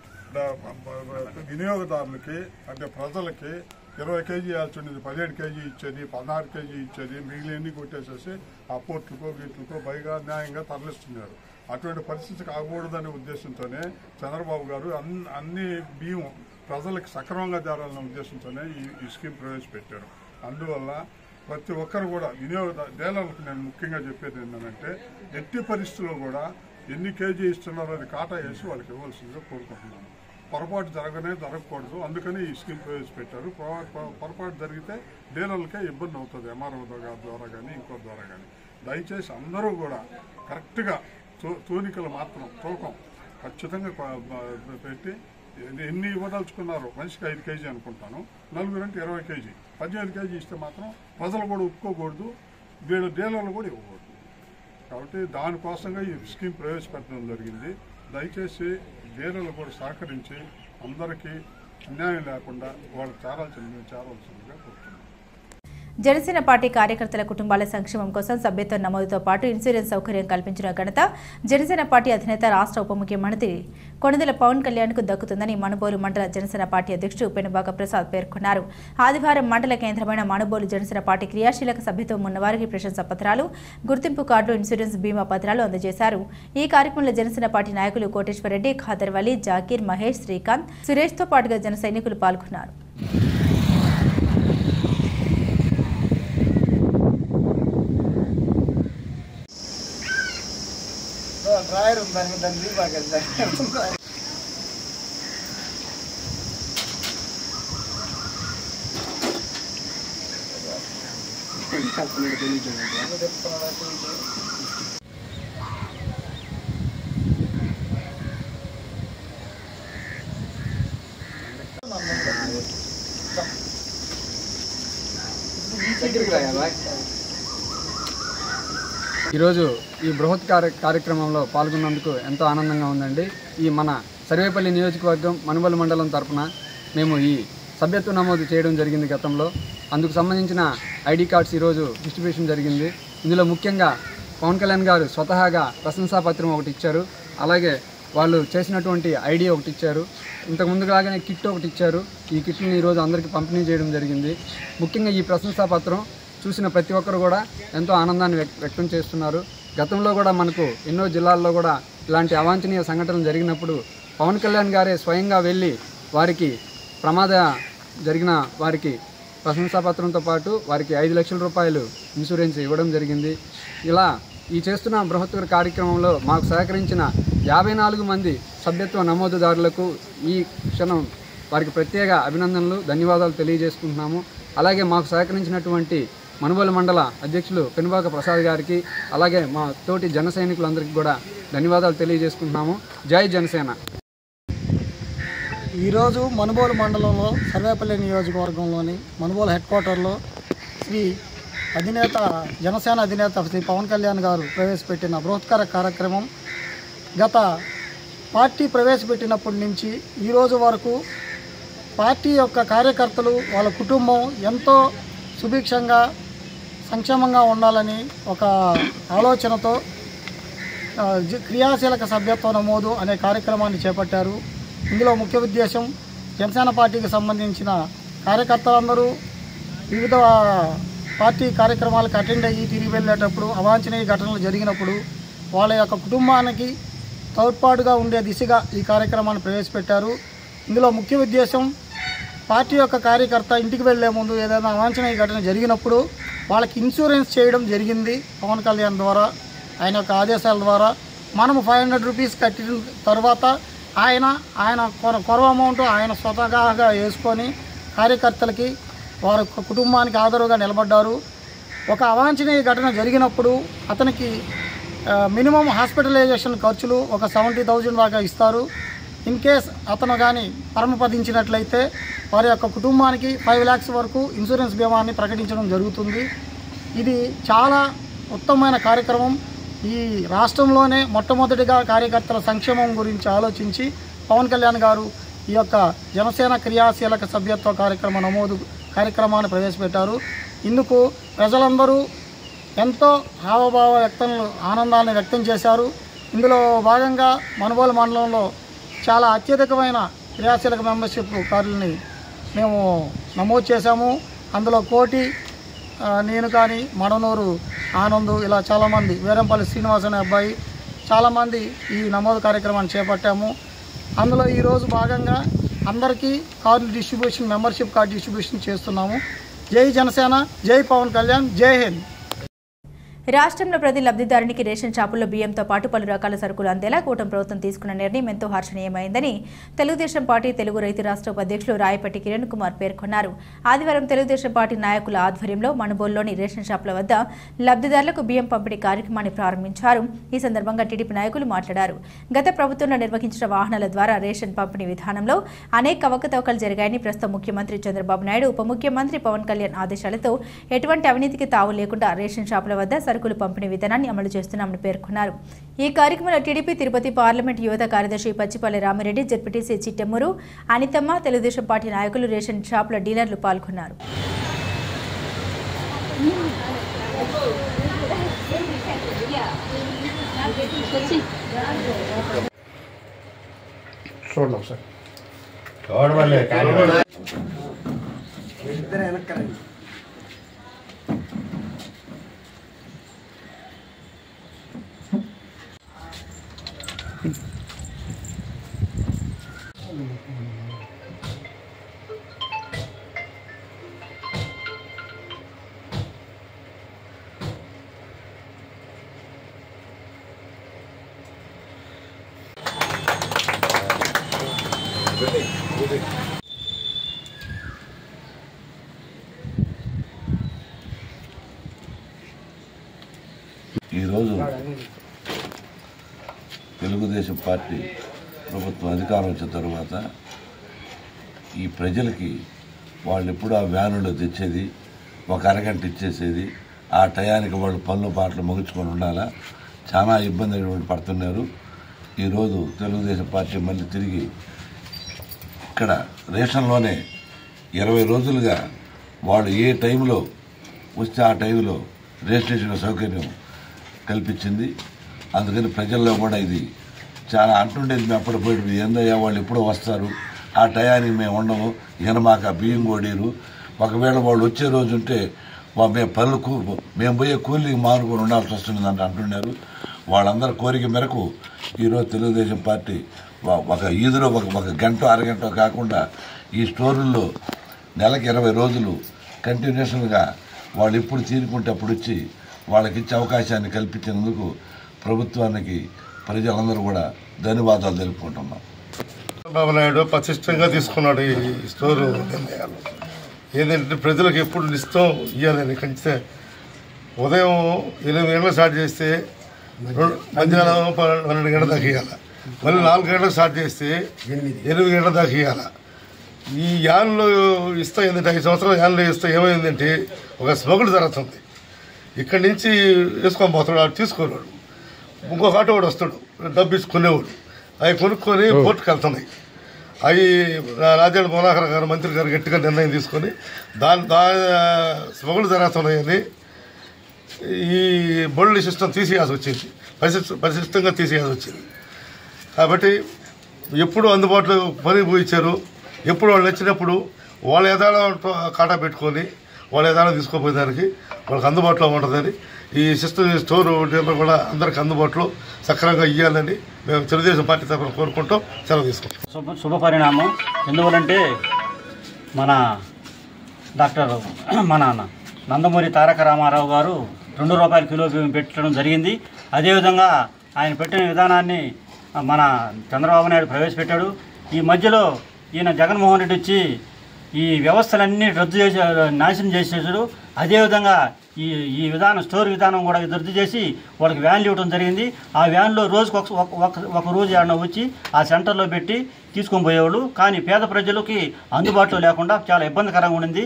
E: వినియోగదారులకి అంటే ప్రజలకి 20 కేజీ ఇవ్వాల్సి ఉండేది 17 కేజీ ఇచ్చేది, 16 కేజీ ఇచ్చేది, మిగిలినన్ని కొట్టేసేసి ఆ పోర్టులకో వీటికో పైగా న్యాయంగా తరలిస్తున్నారు. అటువంటి పరిస్థితి కాకూడదనే ఉద్దేశంతోనే చంద్రబాబు గారు అన్ని బియ్యం ప్రజలకు సక్రమంగా చేరాలనే ఉద్దేశంతోనే ఈ స్కీమ్ ప్రవేశపెట్టారు. అందువల్ల ప్రతి ఒక్కరు కూడా డీలర్లకు నేను ముఖ్యంగా చెప్పేది ఏంటంటే ఎట్టి పరిస్థితుల్లో కూడా ఎన్ని కేజీ ఇస్తున్నారో అది కాటా వేసి వాళ్ళకి ఇవ్వాల్సిందిగా కోరుకుంటున్నాను. పొరపాటు జరగకూడదు, అందుకని ఈ స్కీమ్ ప్రవేశపెట్టారు. పొరపాటు జరిగితే డీలర్లకే ఇబ్బంది అవుతుంది, ఎంఆర్ఓ ద్వారా కానీ ఇంకో ద్వారా కానీ. దయచేసి అందరూ కూడా కరెక్ట్గా తూనికలు మాత్రం తూకం ఖచ్చితంగా పెట్టి ఎన్ని ఇవ్వదలుచుకున్నారో మనిషికి 5 కేజీ అనుకుంటాను, నలుగురంటే 20 కేజీ, 15 కేజీ ఇస్తే మాత్రం ప్రజలు కూడా ఒప్పుకోకూడదు, వీళ్ళ డీలర్లు కూడా ఇవ్వకూడదు. కాబట్టి దానికోసంగా ఈ స్కీమ్ ప్రవేశపెట్టడం జరిగింది. దయచేసి డీలర్లు కూడా సహకరించి అందరికీ అన్యాయం లేకుండా వాళ్ళు చేరాల్సిందిగా కోరుతున్నాను.
A: జనసేన పార్టీ కార్యకర్తల కుటుంబాల సంక్షేమం కోసం సభ్యత్వ నమోదుతో పాటు ఇన్సూరెన్స్ సౌకర్యం కల్పించిన ఘనత జనసేన పార్టీ అధినేత రాష్ట్ర ఉప ముఖ్యమంత్రి కొణిదెల పవన్ కళ్యాణ్కు దక్కుతుందని మనుబోలు మండల జనసేన పార్టీ అధ్యక్షుడు పెనుబాక ప్రసాద్ పేర్కొన్నారు. ఆదివారం మండల కేంద్రమైన మనుబోలు జనసేన పార్టీ క్రియాశీలక సభ్యత్వం ఉన్నవారికి ప్రశంసా పత్రాలు, గుర్తింపు కార్డులు, ఇన్సూరెన్స్ బీమా పత్రాలు అందజేశారు. ఈ కార్యక్రమంలో జనసేన పార్టీ నాయకులు కోటేశ్వరరెడ్డి, ఖాదర్ వలి, జాకీర్, మహేష్, శ్రీకాంత్, సురేష్తో పాటుగా జన సైనికులు పాల్గొన్నారు.
M: ఈరోజు ఈ బృహత్ కార్యక్రమంలో పాల్గొన్నందుకు ఎంతో ఆనందంగా ఉందండి. ఈ మన సర్వేపల్లి నియోజకవర్గం మనుబోలు మండలం తరఫున మేము ఈ సభ్యత్వ నమోదు చేయడం జరిగింది గతంలో. అందుకు సంబంధించిన ఐడి కార్డ్స్ ఈరోజు డిస్ట్రిబ్యూషన్ జరిగింది. ఇందులో ముఖ్యంగా పవన్ కళ్యాణ్ గారు స్వతహాగా ప్రశంసాపత్రం ఒకటి ఇచ్చారు. అలాగే వాళ్ళు చేసినటువంటి ఐడియా ఒకటి ఇచ్చారు. ఇంతకుముందు లాగానే కిట్ ఒకటి ఇచ్చారు. ఈ కిట్ని ఈరోజు అందరికీ పంపిణీ చేయడం జరిగింది. ముఖ్యంగా ఈ ప్రశంసాపత్రం చూసిన ప్రతి ఒక్కరు కూడా ఎంతో ఆనందాన్ని వ్యక్తం చేస్తున్నారు. గతంలో కూడా మనకు ఎన్నో జిల్లాల్లో కూడా ఇలాంటి అవాంఛనీయ సంఘటనలు జరిగినప్పుడు పవన్ కళ్యాణ్ గారే స్వయంగా వెళ్ళి వారికి జరిగిన వారికి ప్రశంసాపత్రంతో పాటు వారికి 5 లక్షల రూపాయలు ఇన్సూరెన్స్ ఇవ్వడం జరిగింది. ఇలా ఈ చేస్తున్న బృహత్తర కార్యక్రమంలో మాకు సహకరించిన 54 మంది సభ్యత్వ నమోదుదారులకు ఈ క్షణం వారికి ప్రత్యేక అభినందనలు, ధన్యవాదాలు తెలియజేసుకుంటున్నాము. అలాగే మాకు సహకరించినటువంటి మనుబోలు మండల అధ్యక్షులు పెనుబాక ప్రసాద్ గారికి, అలాగే మా తోటి జన సైనికులందరికీ కూడా ధన్యవాదాలు తెలియజేసుకుంటున్నాము. జై జనసేన.
O: ఈరోజు మనుబోలు మండలంలో సర్వేపల్లి నియోజకవర్గంలోని మనుబోలు హెడ్ క్వార్టర్లో జనసేన అధినేత శ్రీ పవన్ కళ్యాణ్ గారు ప్రవేశపెట్టిన బృహత్కర కార్యక్రమం గత పార్టీ ప్రవేశపెట్టినప్పటి నుంచి ఈరోజు వరకు పార్టీ యొక్క కార్యకర్తలు వాళ్ళ కుటుంబం ఎంతో సుభిక్షంగా సంక్షేమంగా ఉండాలని ఒక ఆలోచనతో క్రియాశీలక సభ్యత్వ నమోదు అనే కార్యక్రమాన్ని చేపట్టారు. ఇందులో ముఖ్య ఉద్దేశం జనసేన పార్టీకి సంబంధించిన కార్యకర్తలందరూ వివిధ పార్టీ కార్యక్రమాలకు అటెండ్ అయ్యి తిరిగి వెళ్ళేటప్పుడు అవాంఛనీయ ఘటనలు జరిగినప్పుడు వాళ్ళ యొక్క కుటుంబానికి తోడ్పాటుగా ఉండే దిశగా ఈ కార్యక్రమాన్ని ప్రవేశపెట్టారు. ఇందులో ముఖ్య ఉద్దేశం పార్టీ యొక్క కార్యకర్త ఇంటికి వెళ్లే ముందు ఏదైనా అవాంఛనీయ ఘటన జరిగినప్పుడు వాళ్ళకి ఇన్సూరెన్స్ చేయడం జరిగింది. పవన్ కళ్యాణ్ ద్వారా ఆయన యొక్క ఆదేశాల ద్వారా మనము 500 రూపీస్ కట్టిన తర్వాత ఆయన కొరవ అమౌంట్ ఆయన స్వతహాగా వేసుకొని కార్యకర్తలకి వారి కుటుంబానికి ఆదరుగా నిలబడ్డారు. ఒక అవాంఛనీయ ఘటన జరిగినప్పుడు అతనికి మినిమం హాస్పిటలైజేషన్ ఖర్చులు ఒక 70,000 దాకా ఇస్తారు. ఇన్ కేస్ అతను కానీ పరమపదించినట్లయితే వారి యొక్క కుటుంబానికి 5 lakhs వరకు ఇన్సూరెన్స్ బీమాని ప్రకటించడం జరుగుతుంది. ఇది చాలా ఉత్తమమైన కార్యక్రమం. ఈ రాష్ట్రంలోనే మొట్టమొదటిగా కార్యకర్తల సంక్షేమం గురించి ఆలోచించి పవన్ కళ్యాణ్ గారు ఈ యొక్క జనసేన క్రియాశీలక సభ్యత్వ నమోదు కార్యక్రమాన్ని ప్రవేశపెట్టారు. ఇందుకు ప్రజలందరూ ఎంతో హావభావ ఆనందాన్ని వ్యక్తం చేశారు. ఇందులో భాగంగా మనుబోలు మండలంలో చాలా అత్యధికమైన క్రియాశీలక మెంబర్షిప్ కార్డులని మేము నమోదు చేశాము. అందులో కోటి, నేను కానీ, మడనూరు ఆనంద్, ఇలా చాలామంది, వేరంపల్లి శ్రీనివాస్ అనే అబ్బాయి, చాలామంది ఈ నమోదు కార్యక్రమాన్ని చేపట్టాము. అందులో ఈరోజు భాగంగా అందరికీ card distribution, membership card distribution చేస్తున్నాము. జై జనసేన, జై పవన్ కళ్యాణ్, జై హింద్.
A: రాష్ట్రంలో ప్రతి లబ్ధిదారునికి రేషన్ షాపుల్లో బియ్యంతో పాటు పలు రకాల సరుకులు అందేలా కూటమి ప్రభుత్వం తీసుకున్న నిర్ణయం ఎంతో హర్షణీయమైందని తెలుగుదేశం పార్టీ తెలుగు రైతు రాష్ట్ర ఉపాధ్యక్షులు రాయపట్టి కిరణ్ కుమార్ పేర్కొన్నారు. ఆదివారం తెలుగుదేశం పార్టీ నాయకుల ఆధ్వర్యంలో మనుబోలులోని రేషన్ షాపుల వద్ద లబ్ధిదారులకు బియ్యం పంపిణీ కార్యక్రమాన్ని ప్రారంభించారు. ఈ సందర్భంగా టీడీపీ నాయకులు మాట్లాడారు. గత ప్రభుత్వంలో నిర్వహించిన వాహనాల ద్వారా రేషన్ పంపిణీ విధానంలో అనేక అవకతవకలు జరిగాయని, ప్రస్తుత ముఖ్యమంత్రి చంద్రబాబు నాయుడు, ఉప ముఖ్యమంత్రి పవన్ కళ్యాణ్ ఆదేశాలతో ఎటువంటి అవినీతికి తావు లేకుండా రేషన్ షాపుల వద్ద సరుకులు పంపిణీ విధానాన్ని అమలు చేస్తున్నామని పేర్కొన్నారు. ఈ కార్యక్రమంలో టీడీపీ తిరుపతి పార్లమెంట్ యువత కార్యదర్శి పచ్చిపల్లి రామిరెడ్డి, జెడ్పీటీసీ చిట్టెమ్మూరు అనితమ్మ, తెలుగుదేశం పార్టీ నాయకులు, రేషన్ షాపుల డీలర్లు పాల్గొన్నారు.
B: ఈరోజు తెలుగుదేశం పార్టీ ప్రభుత్వం అధికారం వచ్చిన తర్వాత ఈ ప్రజలకి వాళ్ళు ఎప్పుడు ఆ వ్యానులో తెచ్చేది, ఒక అరగంట ఇచ్చేసేది, ఆ టయానికి వాళ్ళు పనులు పాటలు ముగించుకొని ఉండాలా, చాలా ఇబ్బంది పడుతున్నారు. ఈరోజు తెలుగుదేశం పార్టీ మళ్ళీ తిరిగి ఇక్కడ రేషన్లోనే 20 రోజులుగా వాళ్ళు ఏ టైంలో వస్తే ఆ టైంలో రిజిస్ట్రేషన్ సౌకర్యం కల్పించింది. అందుకని ప్రజల్లో కూడా ఇది చాలా అంటుండేది. మేము అప్పుడు పోయి ఏందయ్యా వాళ్ళు ఎప్పుడో వస్తారు, ఆ టయానికి మేము ఉండము, ఇక మాకు ఆ బియ్యం కొడీరు. ఒకవేళ వాళ్ళు వచ్చే రోజు ఉంటే మేము పోయే కూలీకి మానుకొని ఉండాల్సి వస్తుందని అంటున్నారు. వాళ్ళందరి కోరిక మేరకు ఈరోజు తెలుగుదేశం పార్టీ ఒక ఈదులో ఒక గంట అరగంట కాకుండా ఈ స్టోర్ల్లో నెలకి 20 రోజులు కంటిన్యూషన్గా వాళ్ళు ఎప్పుడు తీరుకుంటే అప్పుడు వచ్చి వాళ్ళకి ఇచ్చే అవకాశాన్ని కల్పించినందుకు ప్రభుత్వానికి ప్రజలందరూ కూడా ధన్యవాదాలు తెలుపుకుంటున్నాం.
P: చంద్రబాబు నాయుడు ప్రతిష్టంగా తీసుకున్నాడు ఈ స్టోరు నిర్ణయాలు. ఏంటంటే ప్రజలకు ఎప్పుడు ఇష్టం ఇవ్వాలని కంచితే ఉదయం 8 గంటలకు స్టార్ట్ చేస్తే మధ్యాహ్నం 12 గంటల దాకా ఇవ్వాలి, మళ్ళీ 4 గంటలకు స్టార్ట్ చేస్తే 8 గంటల దాకా ఇవ్వాలి. ఈ యాన్లో ఇస్తాం ఏంటంటే 5 సంవత్సరాలు యాన్లో ఇస్తాం ఏమైందంటే ఒక స్మగుల్ జరుగుతుంది. ఇక్కడి నుంచి వేసుకొని పోతాడు, వాడు తీసుకోలేడు. ఇంకొక ఆటో వాడు వస్తాడు డబ్బు ఇచ్చుకునేవాడు, అవి కొనుక్కొని కోర్టుకు వెళ్తున్నాయి. అవి రాజాడు మోనాహర్ గారు మంత్రి గారు గట్టిగా నిర్ణయం తీసుకొని దాని స్మగుల్ జరుగుతున్నాయని ఈ బోల్డ్ సిస్టమ్ తీసేయాల్సి వచ్చింది, పరిశిష్టంగా తీసేయాల్సి వచ్చింది. కాబట్టి ఎప్పుడు అందుబాటులో పని పోయించారు, ఎప్పుడు వాళ్ళు వచ్చినప్పుడు వాళ్ళ యథార్థ కాటా పెట్టుకొని వాళ్ళ యథార్థ తీసుకోపోయేదానికి వాళ్ళకి అందుబాటులో ఉంటుందని ఈ సిస్టమ్ స్టోర్ డీలర్ కూడా అందరికి అందుబాటులో సక్రమంగా ఇవ్వాలని మేము తెలుగుదేశం పార్టీ తరఫున కోరుకుంటాం. సెలవు తీసుకుంటాం.
Q: శుభ పరిణామం. ఎందువలంటే మన డాక్టర్ మన నందమూరి తారక రామారావు గారు ₹2 కిలో బియ్యం పెట్టడం జరిగింది. అదేవిధంగా ఆయన పెట్టిన విధానాన్ని మన చంద్రబాబు నాయుడు ప్రవేశపెట్టాడు. ఈ మధ్యలో ఈయన జగన్మోహన్ రెడ్డి వచ్చి ఈ వ్యవస్థలన్నీ రద్దు చేసి నాశనం చేసేసాడు. అదేవిధంగా ఈ విధానం స్టోర్ విధానం కూడా రద్దు చేసి వాళ్ళకి వ్యాన్లు ఇవ్వడం జరిగింది. ఆ వ్యాన్లో రోజుకు ఒక రోజు ఏమన్నా వచ్చి ఆ సెంటర్లో పెట్టి తీసుకొని పోయేవాళ్ళు. కానీ పేద ప్రజలకి అందుబాటులో లేకుండా చాలా ఇబ్బందికరంగా ఉండింది.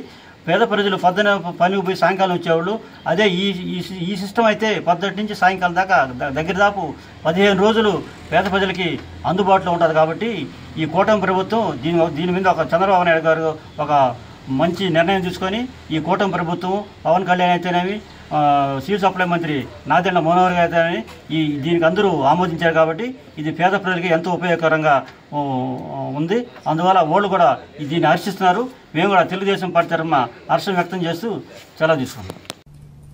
Q: పేద ప్రజలు పొద్దున పనికి పోయి సాయంకాలం వచ్చేవాళ్ళు. అదే ఈ సిస్టమ్ అయితే పొద్దుటి నుంచి సాయంకాలం దాకా దగ్గర దాపు 15 రోజులు పేద ప్రజలకి అందుబాటులో ఉంటుంది. కాబట్టి ఈ కూటమి ప్రభుత్వం దీని మీద ఒక చంద్రబాబు నాయుడు గారు ఒక మంచి నిర్ణయం తీసుకొని ఈ కూటమి ప్రభుత్వం పవన్ కళ్యాణ్ అయితేనేమి సివిల్ సప్లై మంత్రి నాదెండ్ల మనోహర్ గారు అయితేనేమి దీనికి అందరూ ఆమోదించారు. కాబట్టి ఇది పేద ప్రజలకి ఎంతో ఉపయోగకరంగా ఉంది. అందువల్ల వాళ్ళు కూడా దీన్ని హర్షిస్తున్నారు. మేము కూడా తెలుగుదేశం పార్టీ తరఫున హర్షం వ్యక్తం చేస్తూ సెలవు తీసుకున్నాం.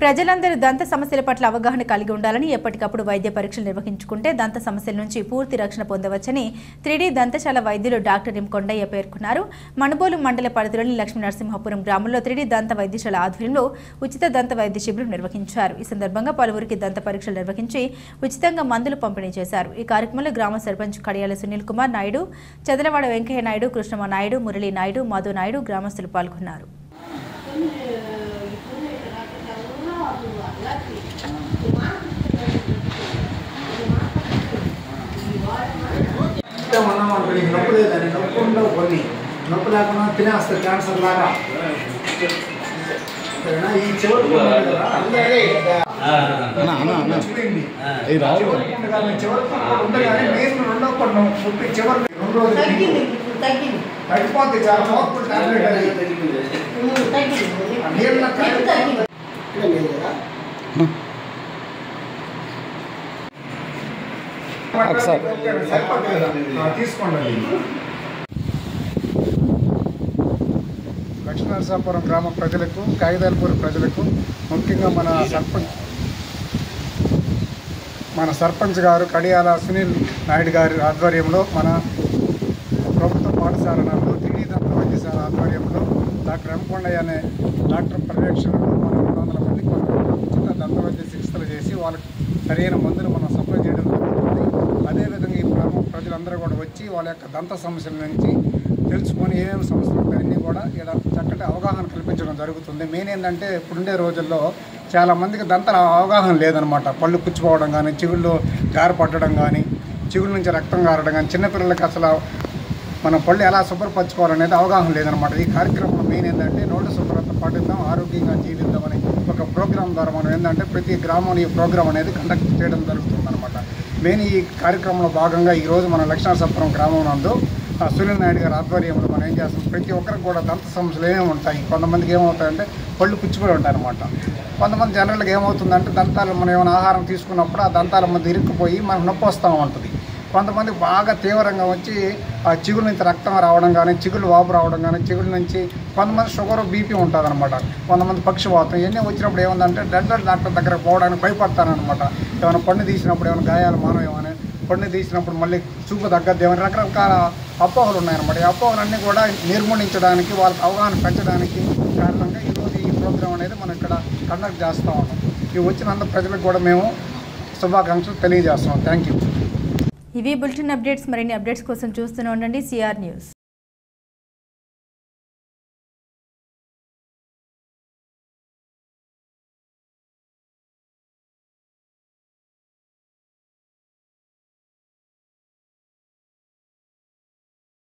A: ప్రజలందరూ దంత సమస్యల పట్ల అవగాహన కలిగి ఉండాలని, ఎప్పటికప్పుడు వైద్య పరీక్షలు నిర్వహించుకుంటే దంత సమస్యల నుంచి పూర్తి రక్షణ పొందవచ్చని 3D దంతశాల వైద్యులు డాక్టర్ ఎం కొండయ్య పేర్కొన్నారు. మణుబోలు మండల పరిధిలోని లక్ష్మీనరసింహపురం గ్రామంలో 3D దంత వైద్యశాల ఆధ్వర్యంలో ఉచిత దంత వైద్య శిబిరం నిర్వహించారు. ఈ సందర్భంగా పలువురికి దంత పరీక్షలు నిర్వహించి ఉచితంగా మందులు పంపిణీ చేశారు. ఈ కార్యక్రమంలో గ్రామ సర్పంచ్ కడియాల సునీల్ కుమార్ నాయుడు, చదలవాడ వెంకయ్య నాయుడు, కృష్ణమ్మ నాయుడు, మురళీ నాయుడు, మధు నాయుడు గ్రామస్తులు పాల్గొన్నారు.
N: నొప్పి లేదని నొప్పి ఉండవు, కొన్ని నొప్పి లేకుండా తినేస్తారు క్యాన్సర్ లాగా. ఈ చివరి తగ్గిపోతుంది. చాలా పవర్ఫుల్ టాబ్లెట్ తీసుకోండి.
O: లక్ష్మీనరసాపురం గ్రామ ప్రజలకు, కాగిదాలపూర్ ప్రజలకు, ముఖ్యంగా మన సర్పంచ్ గారు కడియాల సునీల్ నాయుడు గారి ఆధ్వర్యంలో మన ప్రభుత్వ పాఠశాల నందు 3D దంత వైద్యశాల ఆధ్వర్యంలో డాక్టర్ ఎం కొండయ్య అనే డాక్టర్ పర్యవేక్షణలో మన 200 మందికి మనం ఉచిత దంత వైద్య చికిత్సలు చేసి వాళ్ళకి సరైన మందులు మనం సప్లై చేయడం జరుగుతుంది. అదేవిధంగా ఈ గ్రామ ప్రజలందరూ కూడా వచ్చి వాళ్ళ యొక్క దంత సమస్యల నుంచి తెలుసుకొని ఏమేమి సమస్యలు ఉంటాయన్నీ కూడా ఇక్కడ చక్కటి అవగాహన కల్పించడం జరుగుతుంది. మెయిన్ ఏంటంటే ఇప్పుడుండే రోజుల్లో చాలామందికి దంత అవగాహన లేదనమాట. పళ్ళు పుచ్చిపోవడం కానీ, చిగుళ్ళు గారపట్టడం కానీ, చిగుళ్ళ నుంచి రక్తం గారడం కానీ, చిన్నపిల్లలకి అసలు మన పళ్ళు ఎలా శుభ్రపరచుకోవాలనేది అవగాహన లేదనమాట. ఈ కార్యక్రమంలో మెయిన్ ఏంటంటే నోటి శుభ్రత పాటిద్దాం, ఆరోగ్యంగా జీవిద్దామని ఒక ప్రోగ్రాం ద్వారా మనం ఏంటంటే ప్రతి గ్రామంలో ఈ ప్రోగ్రాం అనేది కండక్ట్ చేయడం జరుగుతుందన్నమాట. మెయిన్ ఈ కార్యక్రమంలో భాగంగా ఈరోజు మన లక్ష్మీనరసాపురం గ్రామం నందు
N: సునీల్ నాయుడు గారి ఆధ్వర్యంలో మనం ఏం చేస్తాం, ప్రతి ఒక్కరికి కూడా దంత సమస్యలు ఏమేమి ఉంటాయి. కొంతమందికి ఏమవుతాయంటే పళ్ళు పుచ్చిపోయి ఉంటాయి అనమాట. కొంతమంది జనరల్గా ఏమవుతుందంటే దంతాలు మనం ఏమైనా ఆహారం తీసుకున్నప్పుడు ఆ దంతాల మధ్య ఇరుక్కుపోయి మనకు నొప్పి వస్తూ ఉంటుంది. కొంతమంది బాగా తీవ్రంగా వచ్చి ఆ చిగురు నుంచి రక్తం రావడం కానీ, చిగుళ్ళు వాపు రావడం కానీ, చిగురు నుంచి కొంతమంది షుగర్ బీపీ ఉంటుంది అనమాట. కొంతమంది పక్షవాతం ఇవన్నీ వచ్చినప్పుడు ఏముందంటే డెంటల్ డాక్టర్ దగ్గర పోవడానికి భయపడతానమాట. ఏమైనా పన్ను తీసినప్పుడు ఏమైనా గాయాలు మానవేమని, పన్ను తీసినప్పుడు మళ్ళీ చూపు తగ్గద్దు ఏమైనా రకరకాల అపోహలు ఉన్నాయన్నమాట. ఈ అపోహలన్నీ కూడా నిర్మూలించడానికి, వాళ్ళకి అవగాహన పెంచడానికి కారణంగా ఈరోజు ఈ ప్రోగ్రాం అనేది మనం ఇక్కడ కండక్ట్ చేస్తూ ఉన్నాం. ఇవి వచ్చిన అందరు ప్రజలకు కూడా మేము శుభాకాంక్షలు తెలియజేస్తున్నాం. Thank you.
A: ఇవి బులెటిన్ అప్డేట్స్. మరిన్ని అప్డేట్స్ కోసం చూస్తూనే ఉండండి సిఆర్ న్యూస్.